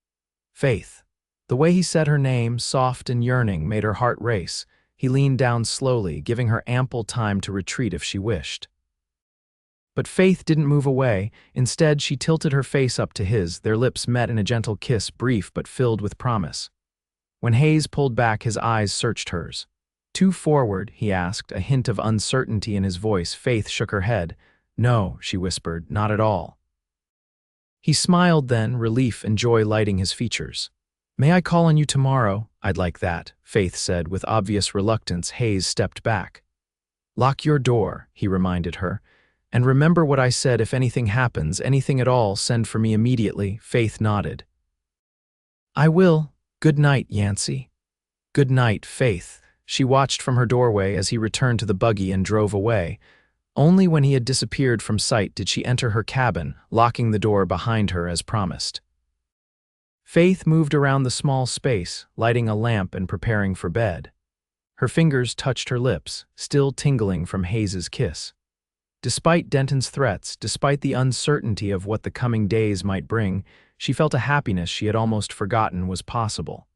S1: "Faith." The way he said her name, soft and yearning, made her heart race. He leaned down slowly, giving her ample time to retreat if she wished. But Faith didn't move away. Instead, she tilted her face up to his. Their lips met in a gentle kiss, brief but filled with promise. When Hayes pulled back, his eyes searched hers. "Too forward?" he asked, a hint of uncertainty in his voice. Faith shook her head. "No," she whispered, "not at all." He smiled then, relief and joy lighting his features. "May I call on you tomorrow?" "I'd like that," Faith said with obvious reluctance. Hayes stepped back. Lock your door, he reminded her. And remember what I said, if anything happens, anything at all, send for me immediately. Faith nodded. I will. Good night, Yancey. Good night, Faith. She watched from her doorway as he returned to the buggy and drove away. Only when he had disappeared from sight did she enter her cabin, locking the door behind her as promised. Faith moved around the small space, lighting a lamp and preparing for bed. Her fingers touched her lips, still tingling from Hayes's kiss. Despite Denton's threats, despite the uncertainty of what the coming days might bring, she felt a happiness she had almost forgotten was possible.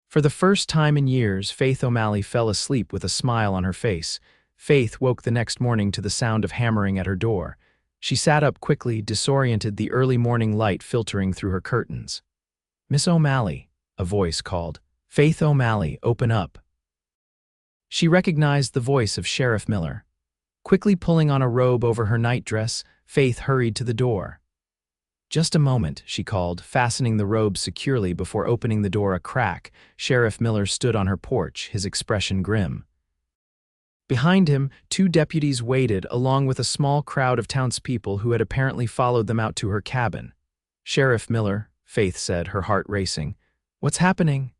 S1: For the first time in years, Faith O'Malley fell asleep with a smile on her face. Faith woke the next morning to the sound of hammering at her door. She sat up quickly, disoriented, the early morning light filtering through her curtains. "Miss O'Malley," a voice called. "Faith O'Malley, open up." She recognized the voice of Sheriff Miller. Quickly pulling on a robe over her nightdress, Faith hurried to the door. "Just a moment," she called, fastening the robe securely before opening the door a crack. Sheriff Miller stood on her porch, his expression grim. Behind him, 2 deputies waited, along with a small crowd of townspeople who had apparently followed them out to her cabin. "Sheriff Miller," Faith said, her heart racing. "What's happening?"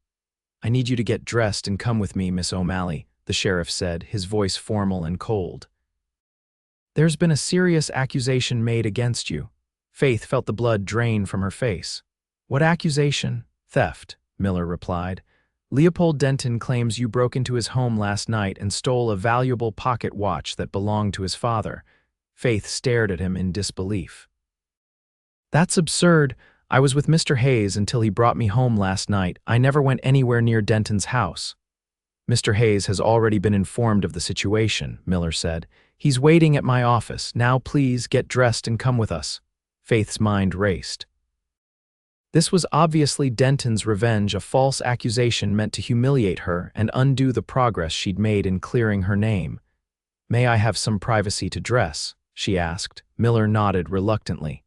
S1: "I need you to get dressed and come with me, Miss O'Malley," the sheriff said, his voice formal and cold. "There's been a serious accusation made against you." Faith felt the blood drain from her face. "What accusation?" "Theft," Miller replied. "Leopold Denton claims you broke into his home last night and stole a valuable pocket watch that belonged to his father." Faith stared at him in disbelief. "That's absurd. I was with Mr. Hayes until he brought me home last night. I never went anywhere near Denton's house." "Mr. Hayes has already been informed of the situation," Miller said. "He's waiting at my office. Now please get dressed and come with us." Faith's mind raced. This was obviously Denton's revenge, a false accusation meant to humiliate her and undo the progress she'd made in clearing her name. "May I have some privacy to dress?" she asked. Miller nodded reluctantly.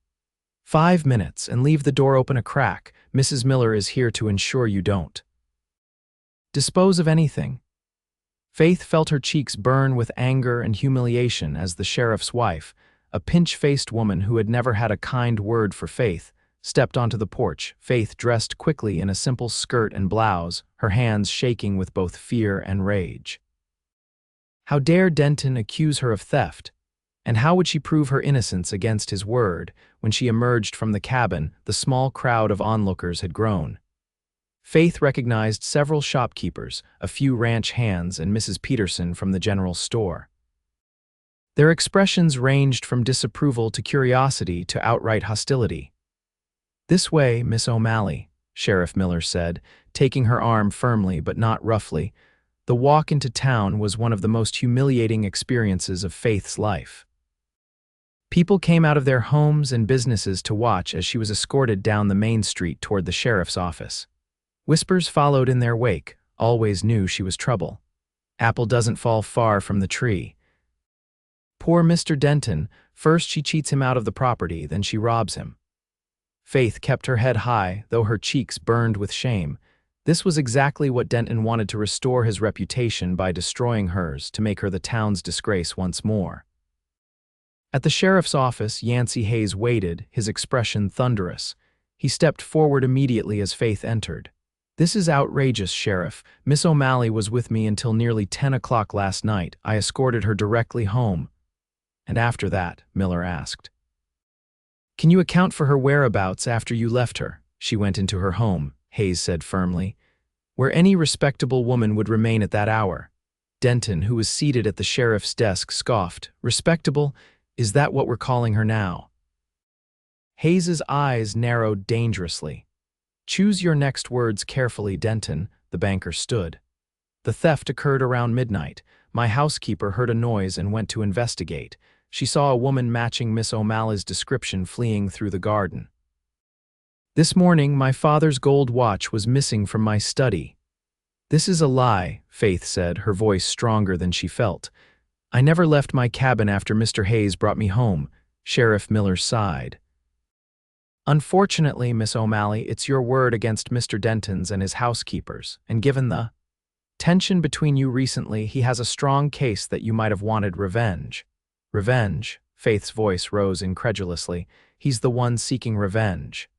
S1: 5 minutes, and leave the door open a crack. Mrs. Miller is here to ensure you don't dispose of anything." Faith felt her cheeks burn with anger and humiliation as the sheriff's wife, a pinch-faced woman who had never had a kind word for Faith, stepped onto the porch. Faith dressed quickly in a simple skirt and blouse, her hands shaking with both fear and rage. How dare Denton accuse her of theft? And how would she prove her innocence against his word? When she emerged from the cabin, the small crowd of onlookers had grown. Faith recognized several shopkeepers, a few ranch hands, and Mrs. Peterson from the general store. Their expressions ranged from disapproval to curiosity to outright hostility. "This way, Miss O'Malley," Sheriff Miller said, taking her arm firmly but not roughly. The walk into town was one of the most humiliating experiences of Faith's life. People came out of their homes and businesses to watch as she was escorted down the main street toward the sheriff's office. Whispers followed in their wake, always knew she was trouble. "Apple doesn't fall far from the tree." Poor Mr. Denton, first she cheats him out of the property, then she robs him. Faith kept her head high, though her cheeks burned with shame. This was exactly what Denton wanted, to restore his reputation by destroying hers, to make her the town's disgrace once more. At the sheriff's office, Yancey Hayes waited, his expression thunderous. He stepped forward immediately as Faith entered. "This is outrageous, Sheriff. Miss O'Malley was with me until nearly 10 o'clock last night. I escorted her directly home." "And after that?" Miller asked. "Can you account for her whereabouts after you left her?" "She went into her home," Hayes said firmly, "where any respectable woman would remain at that hour." Denton, who was seated at the sheriff's desk, scoffed. "Respectable? Is that what we're calling her now?" Hayes's eyes narrowed dangerously. "Choose your next words carefully, Denton," the banker stood. "The theft occurred around midnight. My housekeeper heard a noise and went to investigate. She saw a woman matching Miss O'Malley's description fleeing through the garden. This morning, my father's gold watch was missing from my study." "This is a lie," Faith said, her voice stronger than she felt. "I never left my cabin after Mr. Hayes brought me home." Sheriff Miller sighed. "Unfortunately, Miss O'Malley, it's your word against Mr. Denton's and his housekeepers, and given the Tension between you recently, he has a strong case that you might have wanted revenge. Revenge? Faith's voice rose incredulously. He's the one seeking revenge.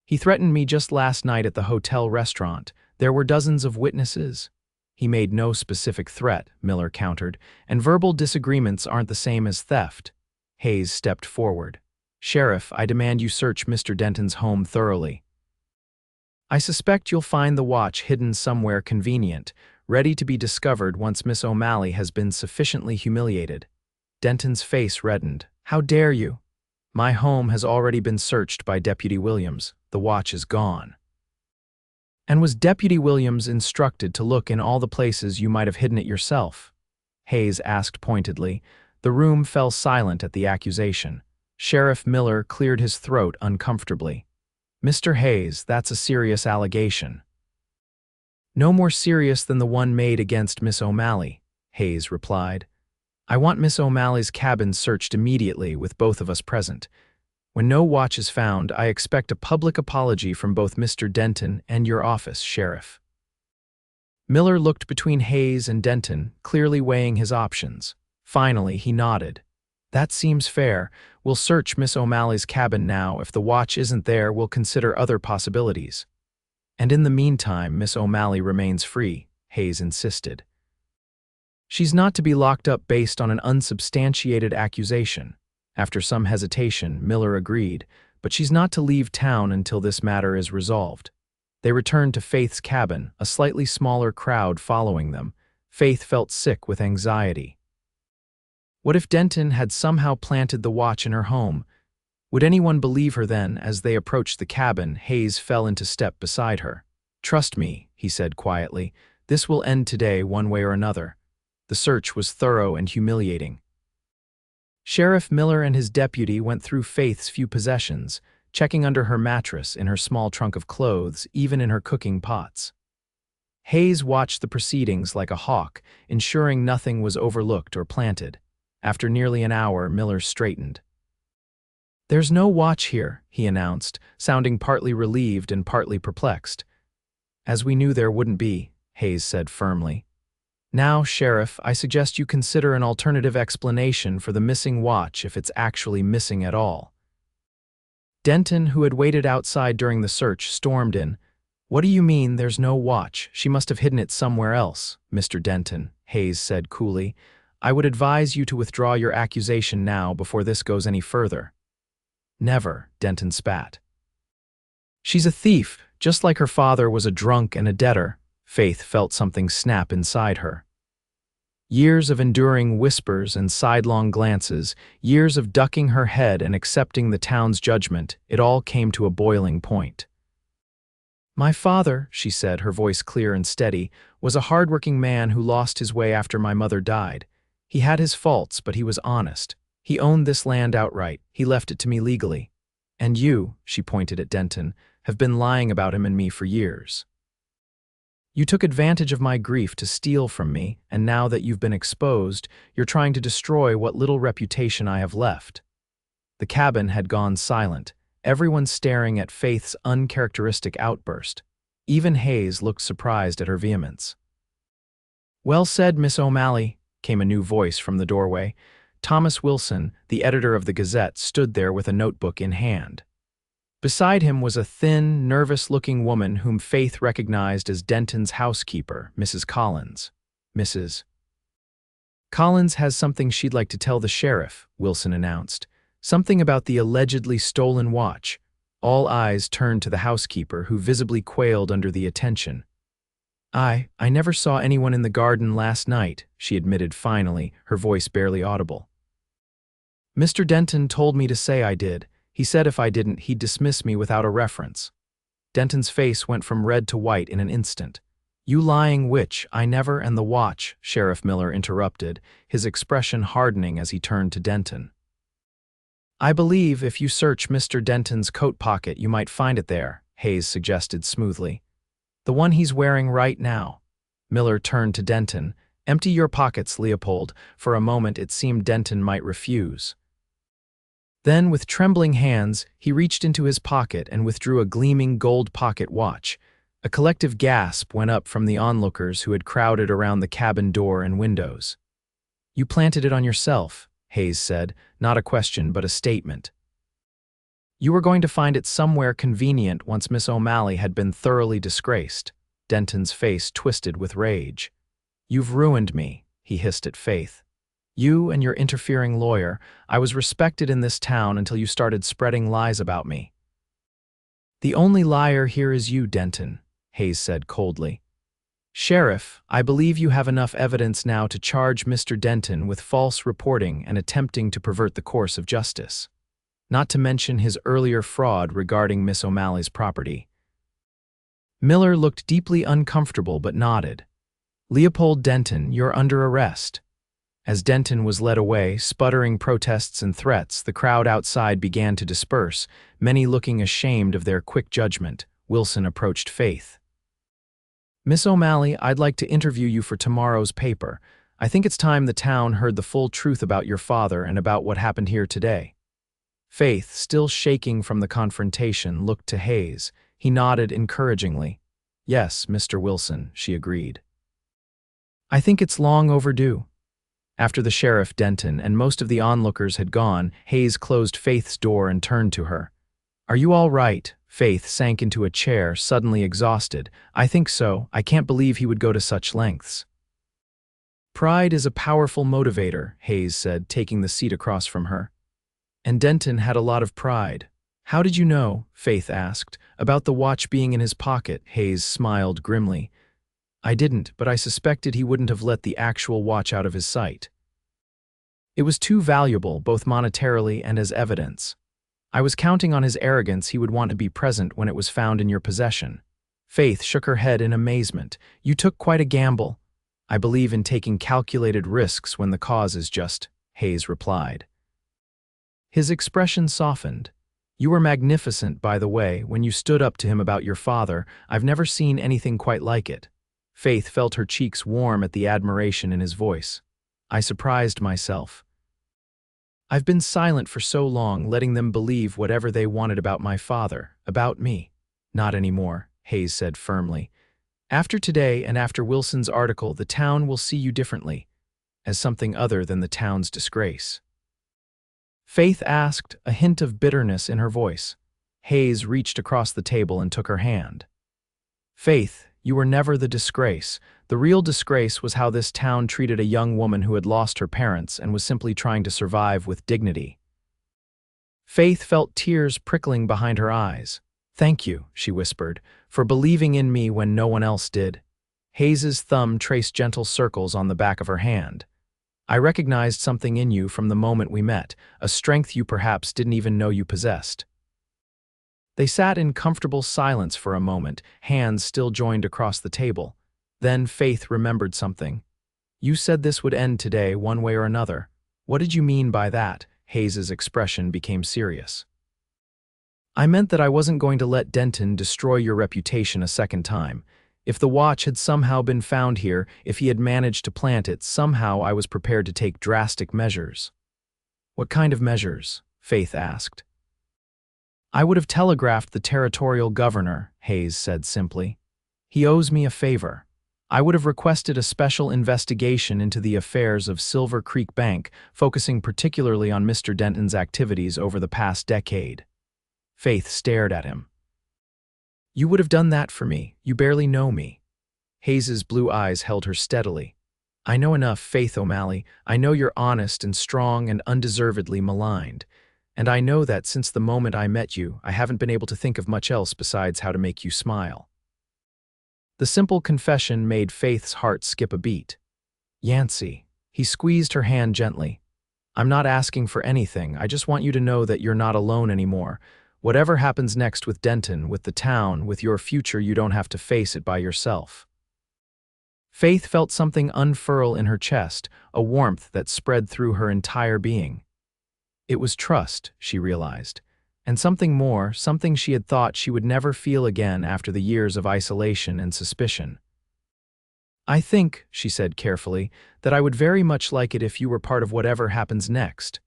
S1: He threatened me just last night at the hotel restaurant. There were dozens of witnesses. He made no specific threat, Miller countered, and verbal disagreements aren't the same as theft. Hayes stepped forward. Sheriff, I demand you search Mr. Denton's home thoroughly. I suspect you'll find the watch hidden somewhere convenient, ready to be discovered once Miss O'Malley has been sufficiently humiliated. Denton's face reddened. How dare you? My home has already been searched by Deputy Williams. The watch is gone. And was Deputy Williams instructed to look in all the places you might have hidden it yourself? Hayes asked pointedly. The room fell silent at the accusation. Sheriff Miller cleared his throat uncomfortably. Mr. Hayes, that's a serious allegation. No more serious than the one made against Miss O'Malley, Hayes replied. I want Miss O'Malley's cabin searched immediately with both of us present. When no watch is found, I expect a public apology from both Mr. Denton and your office, Sheriff. Miller looked between Hayes and Denton, clearly weighing his options. Finally, he nodded. That seems fair. We'll search Miss O'Malley's cabin now. If the watch isn't there, we'll consider other possibilities. And in the meantime, Miss O'Malley remains free, Hayes insisted. She's not to be locked up based on an unsubstantiated accusation. After some hesitation, Miller agreed, but she's not to leave town until this matter is resolved. They returned to Faith's cabin, a slightly smaller crowd following them. Faith felt sick with anxiety. What if Denton had somehow planted the watch in her home? Would anyone believe her then? As they approached the cabin, Hayes fell into step beside her. Trust me, he said quietly, this will end today one way or another. The search was thorough and humiliating. Sheriff Miller and his deputy went through Faith's few possessions, checking under her mattress, in her small trunk of clothes, even in her cooking pots. Hayes watched the proceedings like a hawk, ensuring nothing was overlooked or planted. After nearly an hour, Miller straightened. There's no watch here, he announced, sounding partly relieved and partly perplexed. As we knew there wouldn't be, Hayes said firmly. Now, Sheriff, I suggest you consider an alternative explanation for the missing watch if it's actually missing at all. Denton, who had waited outside during the search, stormed in. What do you mean there's no watch? She must have hidden it somewhere else, Mr. Denton, Hayes said coolly. I would advise you to withdraw your accusation now before this goes any further. Never, Denton spat. She's a thief, just like her father was a drunk and a debtor. Faith felt something snap inside her. Years of enduring whispers and sidelong glances, years of ducking her head and accepting the town's judgment, it all came to a boiling point. My father, she said, her voice clear and steady, was a hard-working man who lost his way after my mother died. He had his faults, but he was honest. He owned this land outright. He left it to me legally. And you, she pointed at Denton, have been lying about him and me for years. You took advantage of my grief to steal from me, and now that you've been exposed, you're trying to destroy what little reputation I have left. The cabin had gone silent, everyone staring at Faith's uncharacteristic outburst. Even Hayes looked surprised at her vehemence. Well said, Miss O'Malley, came a new voice from the doorway. Thomas Wilson, the editor of the Gazette, stood there with a notebook in hand. Beside him was a thin, nervous-looking woman whom Faith recognized as Denton's housekeeper, Mrs. Collins. Mrs. Collins has something she'd like to tell the sheriff, Wilson announced. Something about the allegedly stolen watch. All eyes turned to the housekeeper, who visibly quailed under the attention. I never saw anyone in the garden last night, she admitted finally, her voice barely audible. Mr. Denton told me to say I did. He said if I didn't, he'd dismiss me without a reference. Denton's face went from red to white in an instant. You lying witch, I never, and the watch, Sheriff Miller interrupted, his expression hardening as he turned to Denton. I believe if you search Mr. Denton's coat pocket, you might find it there, Hayes suggested smoothly. The one he's wearing right now. Miller turned to Denton. Empty your pockets, Leopold. For a moment it seemed Denton might refuse. Then, with trembling hands, he reached into his pocket and withdrew a gleaming gold pocket watch. A collective gasp went up from the onlookers who had crowded around the cabin door and windows. "You planted it on yourself," Hayes said, not a question but a statement. "You were going to find it somewhere convenient once Miss O'Malley had been thoroughly disgraced." Denton's face twisted with rage. "You've ruined me," he hissed at Faith. "You and your interfering lawyer. I was respected in this town until you started spreading lies about me." "The only liar here is you, Denton," Hayes said coldly. "Sheriff, I believe you have enough evidence now to charge Mr. Denton with false reporting and attempting to pervert the course of justice. Not to mention his earlier fraud regarding Miss O'Malley's property." Miller looked deeply uncomfortable but nodded. "Leopold Denton, you're under arrest." As Denton was led away, sputtering protests and threats, the crowd outside began to disperse, many looking ashamed of their quick judgment. Wilson approached Faith. "Miss O'Malley, I'd like to interview you for tomorrow's paper. I think it's time the town heard the full truth about your father and about what happened here today." Faith, still shaking from the confrontation, looked to Hayes. He nodded encouragingly. "Yes, Mr. Wilson," she agreed. "I think it's long overdue." After the sheriff, Denton, and most of the onlookers had gone, Hayes closed Faith's door and turned to her. "Are you all right?" Faith sank into a chair, suddenly exhausted. "I think so. I can't believe he would go to such lengths." "Pride is a powerful motivator," Hayes said, taking the seat across from her. "And Denton had a lot of pride." "How did you know?" Faith asked. "About the watch being in his pocket," Hayes smiled grimly. "I didn't, but I suspected he wouldn't have let the actual watch out of his sight. It was too valuable, both monetarily and as evidence. I was counting on his arrogance he would want to be present when it was found in your possession." Faith shook her head in amazement. "You took quite a gamble." "I believe in taking calculated risks when the cause is just," Hayes replied. His expression softened. "You were magnificent, by the way, when you stood up to him about your father. I've never seen anything quite like it." Faith felt her cheeks warm at the admiration in his voice. "I surprised myself. I've been silent for so long, letting them believe whatever they wanted about my father, about me." "Not anymore," Hayes said firmly. "After today and after Wilson's article, the town will see you differently, as something other than the town's disgrace." Faith asked, a hint of bitterness in her voice. Hayes reached across the table and took her hand. "Faith, you were never the disgrace. The real disgrace was how this town treated a young woman who had lost her parents and was simply trying to survive with dignity." Faith felt tears prickling behind her eyes. "Thank you," she whispered, "for believing in me when no one else did." Hayes's thumb traced gentle circles on the back of her hand. "I recognized something in you from the moment we met, a strength you perhaps didn't even know you possessed." They sat in comfortable silence for a moment, hands still joined across the table. Then Faith remembered something. "You said this would end today, one way or another. What did you mean by that?" Hayes's expression became serious. "I meant that I wasn't going to let Denton destroy your reputation a second time. If the watch had somehow been found here, if he had managed to plant it, somehow I was prepared to take drastic measures." "What kind of measures?" Faith asked. "I would have telegraphed the territorial governor," Hayes said simply. "He owes me a favor. I would have requested a special investigation into the affairs of Silver Creek Bank, focusing particularly on Mr. Denton's activities over the past decade." Faith stared at him. "You would have done that for me. You barely know me." Hayes's blue eyes held her steadily. "I know enough, Faith O'Malley. I know you're honest and strong and undeservedly maligned. And I know that since the moment I met you, I haven't been able to think of much else besides how to make you smile." The simple confession made Faith's heart skip a beat. "Yancey." He squeezed her hand gently. "I'm not asking for anything. I just want you to know that you're not alone anymore. Whatever happens next with Denton, with the town, with your future, you don't have to face it by yourself." Faith felt something unfurl in her chest, a warmth that spread through her entire being. It was trust, she realized, and something more, something she had thought she would never feel again after the years of isolation and suspicion. "I think," she said carefully, "that I would very much like it if you were part of whatever happens next."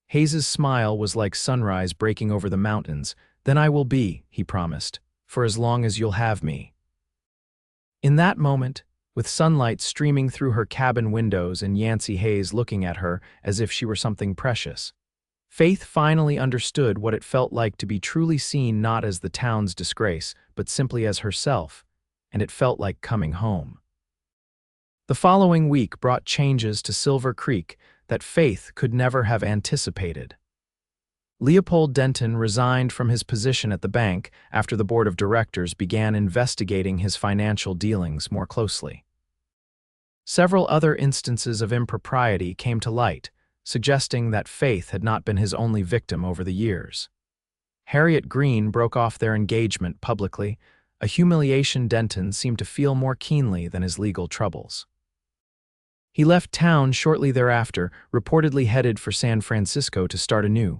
S1: Hayes's smile was like sunrise breaking over the mountains. "Then I will be," he promised, "for as long as you'll have me." In that moment, with sunlight streaming through her cabin windows and Yancey Hayes looking at her as if she were something precious, Faith finally understood what it felt like to be truly seen not as the town's disgrace, but simply as herself, and it felt like coming home. The following week brought changes to Silver Creek that Faith could never have anticipated. Leopold Denton resigned from his position at the bank after the board of directors began investigating his financial dealings more closely. Several other instances of impropriety came to light, suggesting that Faith had not been his only victim over the years. Harriet Green broke off their engagement publicly, a humiliation Denton seemed to feel more keenly than his legal troubles. He left town shortly thereafter, reportedly headed for San Francisco to start anew.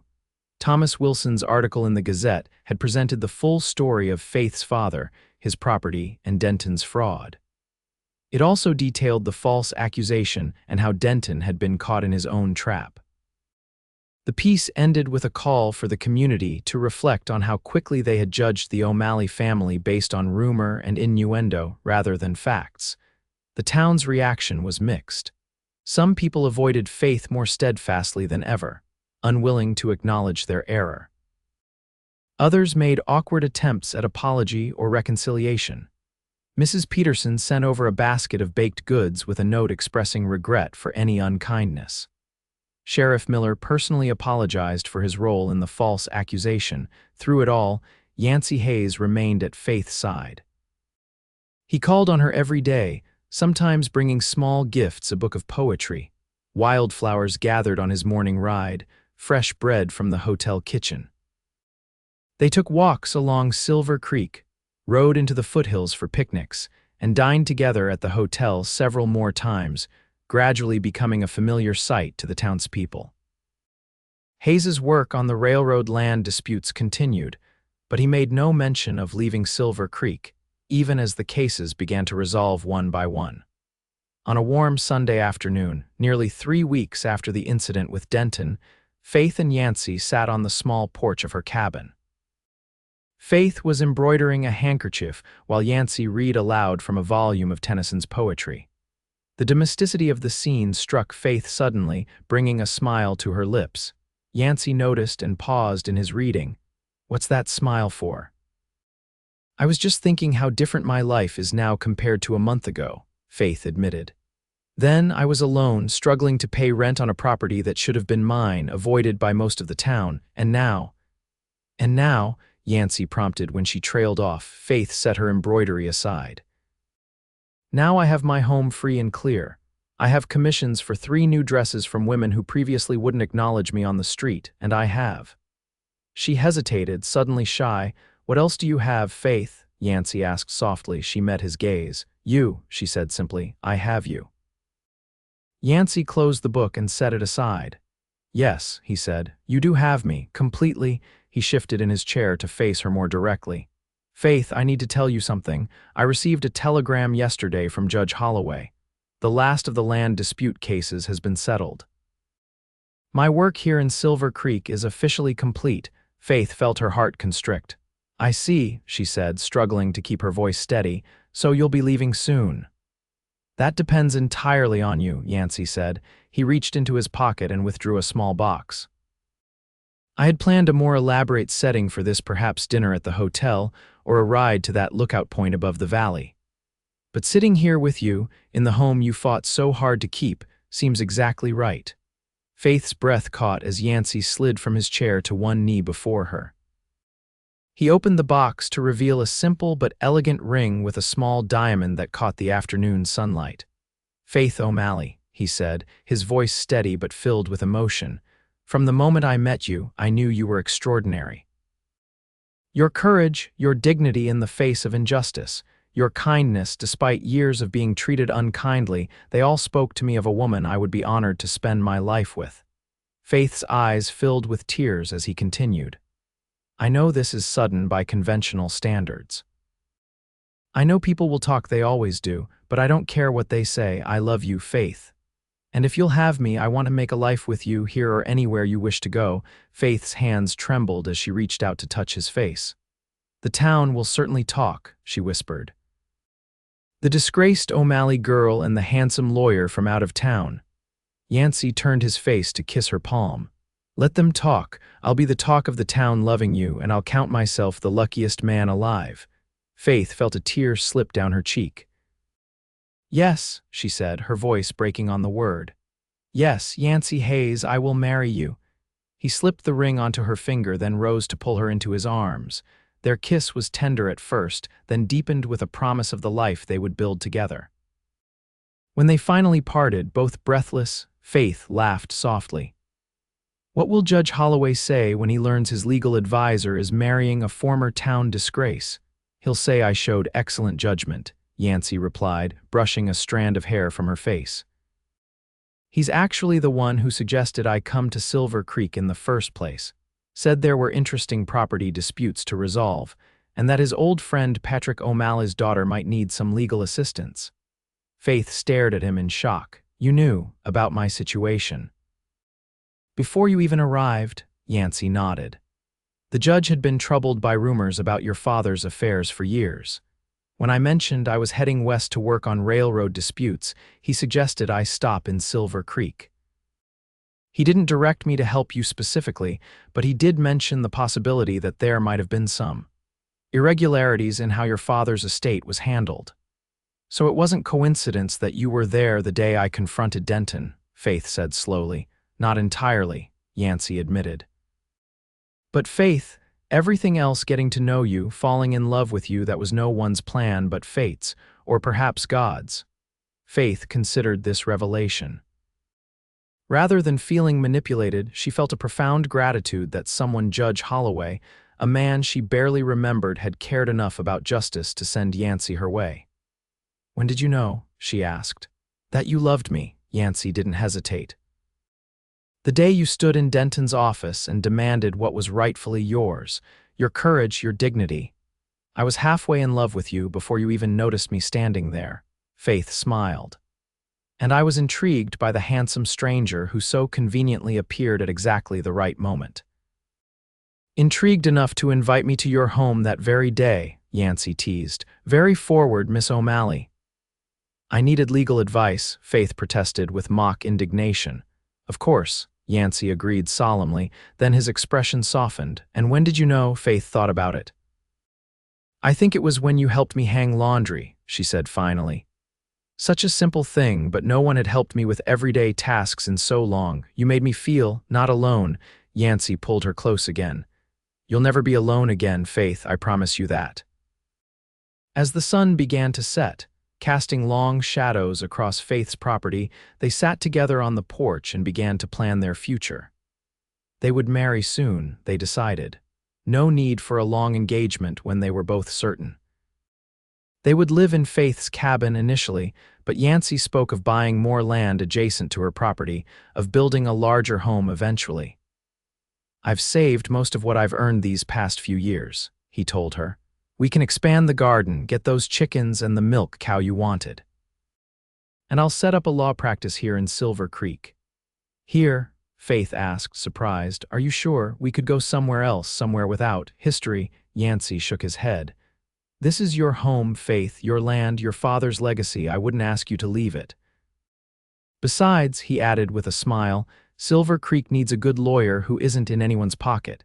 S1: Thomas Wilson's article in the Gazette had presented the full story of Faith's father, his property, and Denton's fraud. It also detailed the false accusation and how Denton had been caught in his own trap. The piece ended with a call for the community to reflect on how quickly they had judged the O'Malley family based on rumor and innuendo rather than facts. The town's reaction was mixed. Some people avoided Faith more steadfastly than ever, unwilling to acknowledge their error. Others made awkward attempts at apology or reconciliation. Mrs. Peterson sent over a basket of baked goods with a note expressing regret for any unkindness. Sheriff Miller personally apologized for his role in the false accusation. Through it all, Yancey Hayes remained at Faith's side. He called on her every day, sometimes bringing small gifts, a book of poetry, wildflowers gathered on his morning ride, fresh bread from the hotel kitchen. They took walks along Silver Creek, rode into the foothills for picnics, and dined together at the hotel several more times, gradually becoming a familiar sight to the townspeople. Hayes's work on the railroad land disputes continued, but he made no mention of leaving Silver Creek, even as the cases began to resolve one by one. On a warm Sunday afternoon, nearly 3 weeks after the incident with Denton, Faith and Yancey sat on the small porch of her cabin. Faith was embroidering a handkerchief while Yancey read aloud from a volume of Tennyson's poetry. The domesticity of the scene struck Faith suddenly, bringing a smile to her lips. Yancey noticed and paused in his reading. "What's that smile for?" "I was just thinking how different my life is now compared to a month ago," Faith admitted. "Then I was alone, struggling to pay rent on a property that should have been mine, avoided by most of the town. And now, Yancey prompted when she trailed off. Faith set her embroidery aside. "Now I have my home free and clear. I have commissions for 3 new dresses from women who previously wouldn't acknowledge me on the street, and I have." She hesitated, suddenly shy. "What else do you have, Faith?" Yancey asked softly. She met his gaze. "You," she said simply. "I have you." Yancey closed the book and set it aside. "Yes," he said, "you do have me, completely." He shifted in his chair to face her more directly. "Faith, I need to tell you something. I received a telegram yesterday from Judge Holloway. The last of the land dispute cases has been settled. My work here in Silver Creek is officially complete." Faith felt her heart constrict. "I see," she said, struggling to keep her voice steady. "So you'll be leaving soon." "That depends entirely on you," Yancey said. He reached into his pocket and withdrew a small box. "I had planned a more elaborate setting for this, perhaps dinner at the hotel or a ride to that lookout point above the valley. But sitting here with you, in the home you fought so hard to keep, seems exactly right." Faith's breath caught as Yancey slid from his chair to one knee before her. He opened the box to reveal a simple but elegant ring with a small diamond that caught the afternoon sunlight. "Faith O'Malley," he said, his voice steady but filled with emotion. "From the moment I met you, I knew you were extraordinary. Your courage, your dignity in the face of injustice, your kindness despite years of being treated unkindly, they all spoke to me of a woman I would be honored to spend my life with." Faith's eyes filled with tears as he continued. "I know this is sudden by conventional standards. I know people will talk, they always do, but I don't care what they say. I love you, Faith. And if you'll have me, I want to make a life with you here or anywhere you wish to go." Faith's hands trembled as she reached out to touch his face. "The town will certainly talk," she whispered. The disgraced O'Malley girl and the handsome lawyer from out of town. Yancey turned his face to kiss her palm. Let them talk. I'll be the talk of the town loving you, and I'll count myself the luckiest man alive. Faith felt a tear slip down her cheek. Yes, she said, her voice breaking on the word. Yes, Yancey Hayes, I will marry you. He slipped the ring onto her finger, then rose to pull her into his arms. Their kiss was tender at first, then deepened with a promise of the life they would build together. When they finally parted, both breathless, Faith laughed softly. What will Judge Holloway say when he learns his legal advisor is marrying a former town disgrace? He'll say I showed excellent judgment, Yancey replied, brushing a strand of hair from her face. He's actually the one who suggested I come to Silver Creek in the first place, said there were interesting property disputes to resolve, and that his old friend Patrick O'Malley's daughter might need some legal assistance. Faith stared at him in shock. You knew about my situation. Before you even arrived, Yancey nodded. The judge had been troubled by rumors about your father's affairs for years. When I mentioned I was heading west to work on railroad disputes, he suggested I stop in Silver Creek. He didn't direct me to help you specifically, but he did mention the possibility that there might have been some irregularities in how your father's estate was handled. So it wasn't coincidence that you were there the day I confronted Denton, Faith said slowly. Not entirely, Yancey admitted. But Faith, everything else getting to know you, falling in love with you, that was no one's plan but fate's, or perhaps God's. Faith considered this revelation. Rather than feeling manipulated, she felt a profound gratitude that someone, Judge Holloway, a man she barely remembered, had cared enough about justice to send Yancey her way. When did you know, she asked, that you loved me? Yancey didn't hesitate. The day you stood in Denton's office and demanded what was rightfully yours, your courage, your dignity. I was halfway in love with you before you even noticed me standing there. Faith smiled. And I was intrigued by the handsome stranger who so conveniently appeared at exactly the right moment. Intrigued enough to invite me to your home that very day, Yancey teased. Very forward, Miss O'Malley. I needed legal advice, Faith protested with mock indignation. Of course, Yancey agreed solemnly, then his expression softened. And when did you know? Faith thought about it. I think it was when you helped me hang laundry, she said finally. Such a simple thing, but no one had helped me with everyday tasks in so long. You made me feel not alone. Yancey pulled her close again. You'll never be alone again, Faith, I promise you that. As the sun began to set, casting long shadows across Faith's property, they sat together on the porch and began to plan their future. They would marry soon, they decided. No need for a long engagement when they were both certain. They would live in Faith's cabin initially, but Yancey spoke of buying more land adjacent to her property, of building a larger home eventually. I've saved most of what I've earned these past few years, he told her. We can expand the garden, get those chickens and the milk cow you wanted. And I'll set up a law practice here in Silver Creek. Here, Faith asked, surprised, are you sure? We could go somewhere else, somewhere without history. Yancey shook his head. This is your home, Faith, your land, your father's legacy. I wouldn't ask you to leave it. Besides, he added with a smile, Silver Creek needs a good lawyer who isn't in anyone's pocket.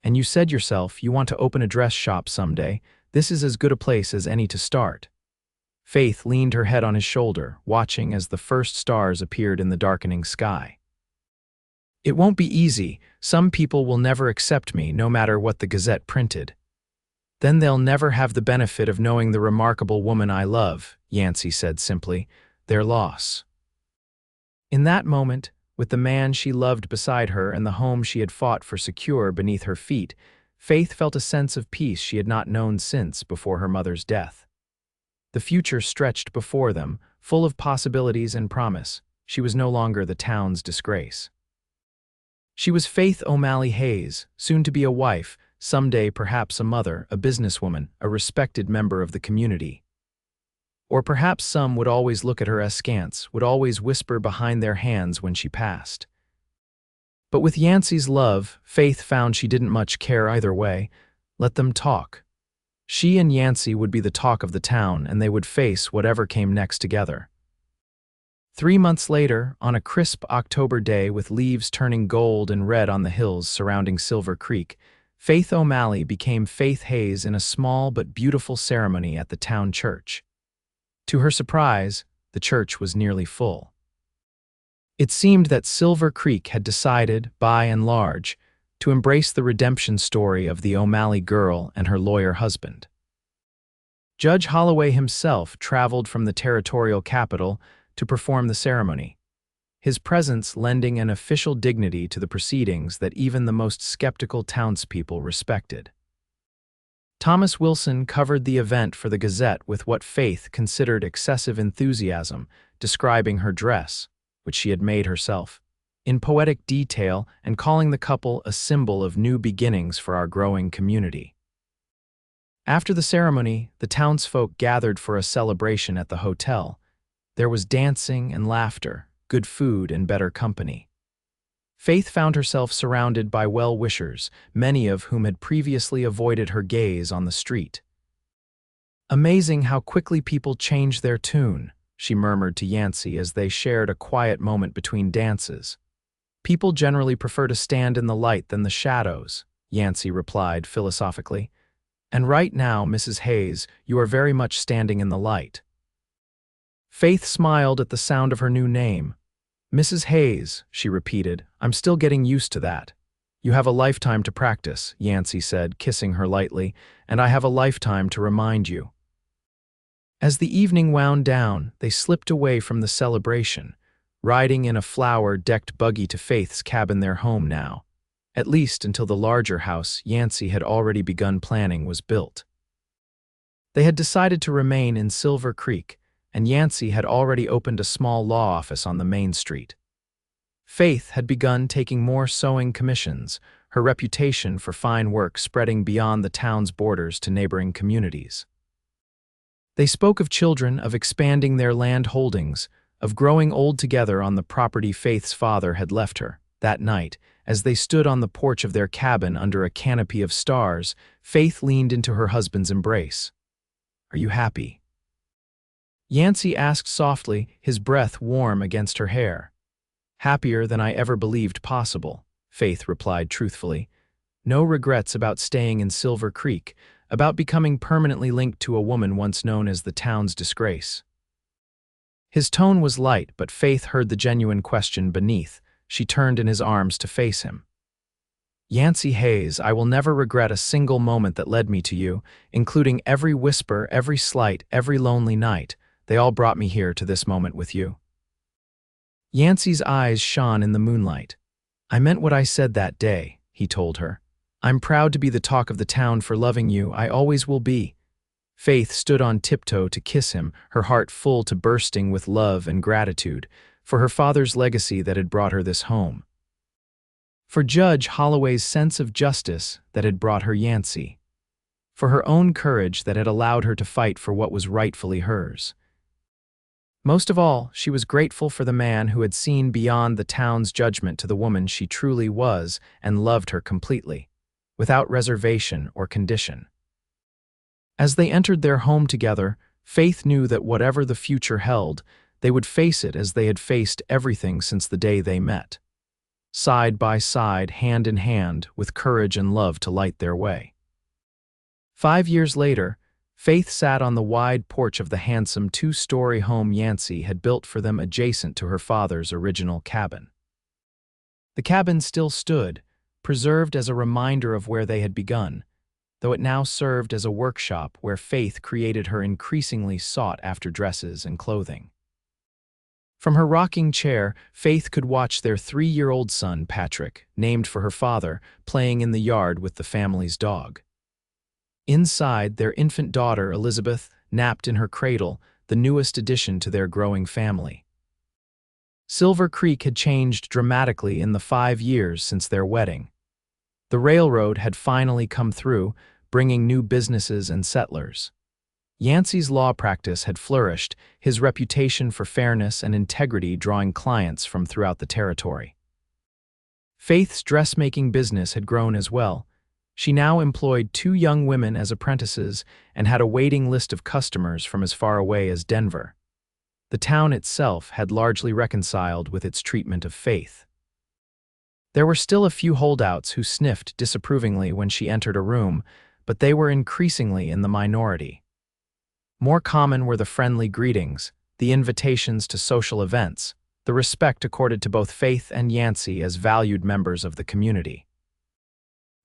S1: And you said yourself you want to open a dress shop someday. This is as good a place as any to start. Faith leaned her head on his shoulder, watching as the first stars appeared in the darkening sky. It won't be easy. Some people will never accept me, no matter what the Gazette printed. Then they'll never have the benefit of knowing the remarkable woman I love, Yancey said simply, their loss. In that moment, with the man she loved beside her and the home she had fought for secure beneath her feet, Faith felt a sense of peace she had not known since before her mother's death. The future stretched before them, full of possibilities and promise. She was no longer the town's disgrace. She was Faith O'Malley Hayes, soon to be a wife, someday perhaps a mother, a businesswoman, a respected member of the community. Or perhaps some would always look at her askance, would always whisper behind their hands when she passed. But with Yancey's love, Faith found she didn't much care either way. Let them talk. She and Yancey would be the talk of the town, and they would face whatever came next together. 3 months later, on a crisp October day with leaves turning gold and red on the hills surrounding Silver Creek, Faith O'Malley became Faith Hayes in a small but beautiful ceremony at the town church. To her surprise, the church was nearly full. It seemed that Silver Creek had decided, by and large, to embrace the redemption story of the O'Malley girl and her lawyer husband. Judge Holloway himself traveled from the territorial capital to perform the ceremony, his presence lending an official dignity to the proceedings that even the most skeptical townspeople respected. Thomas Wilson covered the event for the Gazette with what Faith considered excessive enthusiasm, describing her dress, which she had made herself, in poetic detail and calling the couple a symbol of new beginnings for our growing community. After the ceremony, the townsfolk gathered for a celebration at the hotel. There was dancing and laughter, good food and better company. Faith found herself surrounded by well-wishers, many of whom had previously avoided her gaze on the street. "Amazing how quickly people change their tune," she murmured to Yancey as they shared a quiet moment between dances. "People generally prefer to stand in the light than the shadows," Yancey replied philosophically. "And right now, Mrs. Hayes, you are very much standing in the light." Faith smiled at the sound of her new name. "Mrs. Hayes," she repeated, "I'm still getting used to that." "You have a lifetime to practice," Yancey said, kissing her lightly, "and I have a lifetime to remind you." As the evening wound down, they slipped away from the celebration, riding in a flower-decked buggy to Faith's cabin, their home now, at least until the larger house Yancey had already begun planning was built. They had decided to remain in Silver Creek, and Yancey had already opened a small law office on the main street. Faith had begun taking more sewing commissions, her reputation for fine work spreading beyond the town's borders to neighboring communities. They spoke of children, of expanding their land holdings, of growing old together on the property Faith's father had left her. That night, as they stood on the porch of their cabin under a canopy of stars, Faith leaned into her husband's embrace. "Are you happy?" Yancey asked softly, his breath warm against her hair. "Happier than I ever believed possible," Faith replied truthfully. "No regrets about staying in Silver Creek, about becoming permanently linked to a woman once known as the town's disgrace." His tone was light, but Faith heard the genuine question beneath. She turned in his arms to face him. "Yancey Hayes, I will never regret a single moment that led me to you, including every whisper, every slight, every lonely night. They all brought me here to this moment with you." Yancey's eyes shone in the moonlight. "I meant what I said that day," he told her. "I'm proud to be the talk of the town for loving you. I always will be." Faith stood on tiptoe to kiss him, her heart full to bursting with love and gratitude for her father's legacy that had brought her this home, for Judge Holloway's sense of justice that had brought her Yancey, for her own courage that had allowed her to fight for what was rightfully hers. Most of all, she was grateful for the man who had seen beyond the town's judgment to the woman she truly was and loved her completely, without reservation or condition. As they entered their home together, Faith knew that whatever the future held, they would face it as they had faced everything since the day they met. Side by side, hand in hand, with courage and love to light their way. 5 years later, Faith sat on the wide porch of the handsome 2-story home Yancey had built for them adjacent to her father's original cabin. The cabin still stood, preserved as a reminder of where they had begun, though it now served as a workshop where Faith created her increasingly sought-after dresses and clothing. From her rocking chair, Faith could watch their 3-year-old son, Patrick, named for her father, playing in the yard with the family's dog. Inside, their infant daughter, Elizabeth, napped in her cradle, the newest addition to their growing family. Silver Creek had changed dramatically in the 5 years since their wedding. The railroad had finally come through, bringing new businesses and settlers. Yancey's law practice had flourished, his reputation for fairness and integrity drawing clients from throughout the territory. Faith's dressmaking business had grown as well, She now employed 2 young women as apprentices and had a waiting list of customers from as far away as Denver. The town itself had largely reconciled with its treatment of Faith. There were still a few holdouts who sniffed disapprovingly when she entered a room, but they were increasingly in the minority. More common were the friendly greetings, the invitations to social events, the respect accorded to both Faith and Yancey as valued members of the community.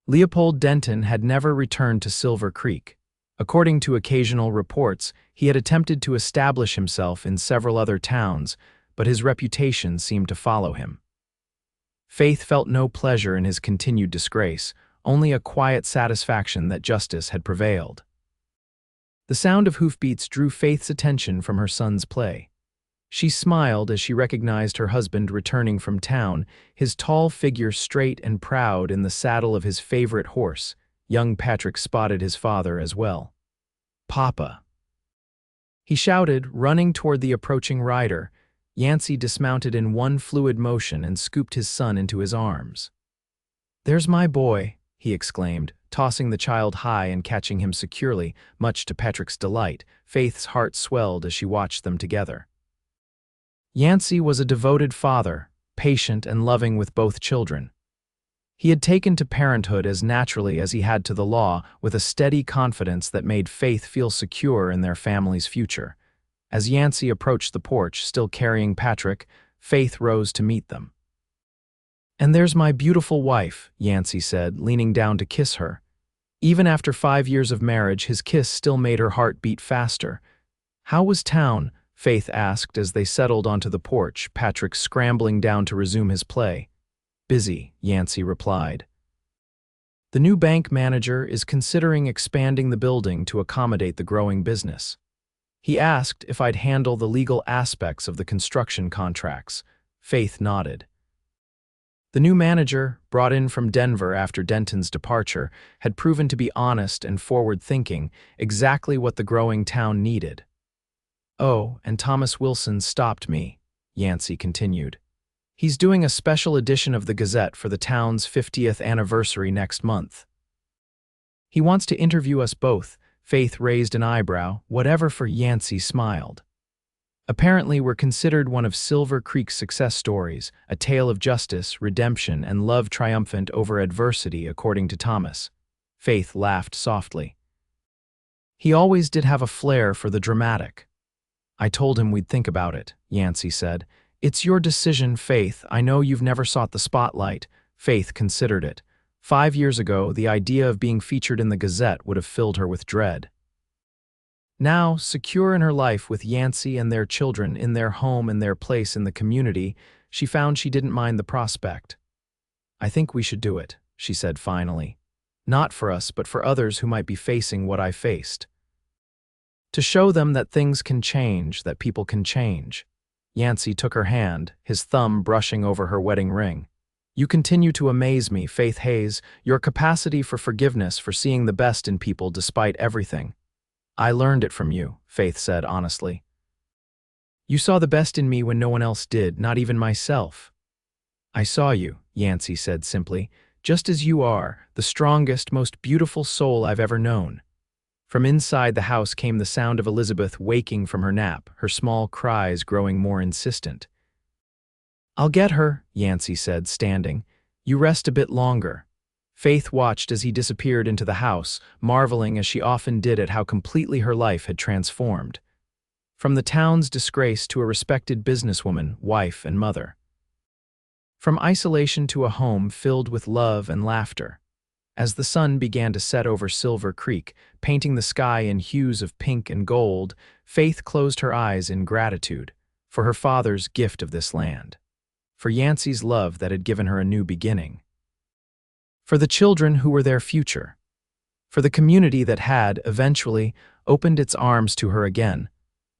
S1: Leopold Denton had never returned to Silver Creek. According to occasional reports, he had attempted to establish himself in several other towns, but his reputation seemed to follow him. Faith felt no pleasure in his continued disgrace, only a quiet satisfaction that justice had prevailed. The sound of hoofbeats drew Faith's attention from her son's play. She smiled as she recognized her husband returning from town, his tall figure straight and proud in the saddle of his favorite horse. Young Patrick spotted his father as well. "Papa!" he shouted, running toward the approaching rider. Yancey dismounted in one fluid motion and scooped his son into his arms. "There's my boy," he exclaimed, tossing the child high and catching him securely, much to Patrick's delight. Faith's heart swelled as she watched them together. Yancey was a devoted father, patient and loving with both children. He had taken to parenthood as naturally as he had to the law, with a steady confidence that made Faith feel secure in their family's future. As Yancey approached the porch, still carrying Patrick, Faith rose to meet them. "And there's my beautiful wife," Yancey said, leaning down to kiss her. Even after 5 years of marriage, his kiss still made her heart beat faster. "How was town?" Faith asked as they settled onto the porch, Patrick scrambling down to resume his play. "Busy," Yancey replied. "The new bank manager is considering expanding the building to accommodate the growing business. He asked if I'd handle the legal aspects of the construction contracts." Faith nodded. The new manager, brought in from Denver after Denton's departure, had proven to be honest and forward-thinking, exactly what the growing town needed. "Oh, and Thomas Wilson stopped me," Yancey continued. "He's doing a special edition of the Gazette for the town's 50th anniversary next month. He wants to interview us both." Faith raised an eyebrow. "Whatever for," Yancey smiled. "Apparently we're considered one of Silver Creek's success stories, a tale of justice, redemption, and love triumphant over adversity, according to Thomas." Faith laughed softly. "He always did have a flair for the dramatic." "I told him we'd think about it," Yancey said. "It's your decision, Faith. I know you've never sought the spotlight." Faith considered it. 5 years ago, the idea of being featured in the Gazette would have filled her with dread. Now, secure in her life with Yancey and their children, in their home and their place in the community, she found she didn't mind the prospect. "I think we should do it," she said finally. "Not for us, but for others who might be facing what I faced. To show them that things can change, that people can change." Yancey took her hand, his thumb brushing over her wedding ring. "You continue to amaze me, Faith Hayes, your capacity for forgiveness, for seeing the best in people despite everything." "I learned it from you," Faith said honestly. "You saw the best in me when no one else did, not even myself." "I saw you," Yancey said simply, "just as you are, the strongest, most beautiful soul I've ever known." From inside the house came the sound of Elizabeth waking from her nap, her small cries growing more insistent. "I'll get her," Yancey said, standing. "You rest a bit longer." Faith watched as he disappeared into the house, marveling as she often did at how completely her life had transformed. From the town's disgrace to a respected businesswoman, wife, and mother. From isolation to a home filled with love and laughter. As the sun began to set over Silver Creek, painting the sky in hues of pink and gold, Faith closed her eyes in gratitude for her father's gift of this land, for Yancey's love that had given her a new beginning, for the children who were their future, for the community that had, eventually, opened its arms to her again.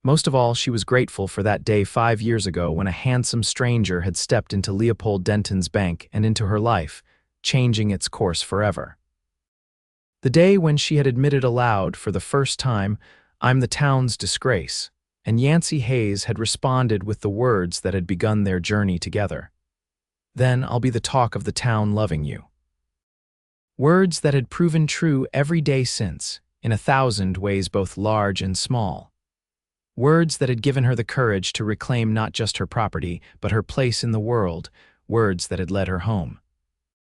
S1: Most of all, she was grateful for that day 5 years ago when a handsome stranger had stepped into Leopold Denton's bank and into her life, changing its course forever. The day when she had admitted aloud for the first time, "I'm the town's disgrace," and Yancey Hayes had responded with the words that had begun their journey together. "Then I'll be the talk of the town, loving you." Words that had proven true every day since, in 1,000 ways both large and small. Words that had given her the courage to reclaim not just her property, but her place in the world, words that had led her home.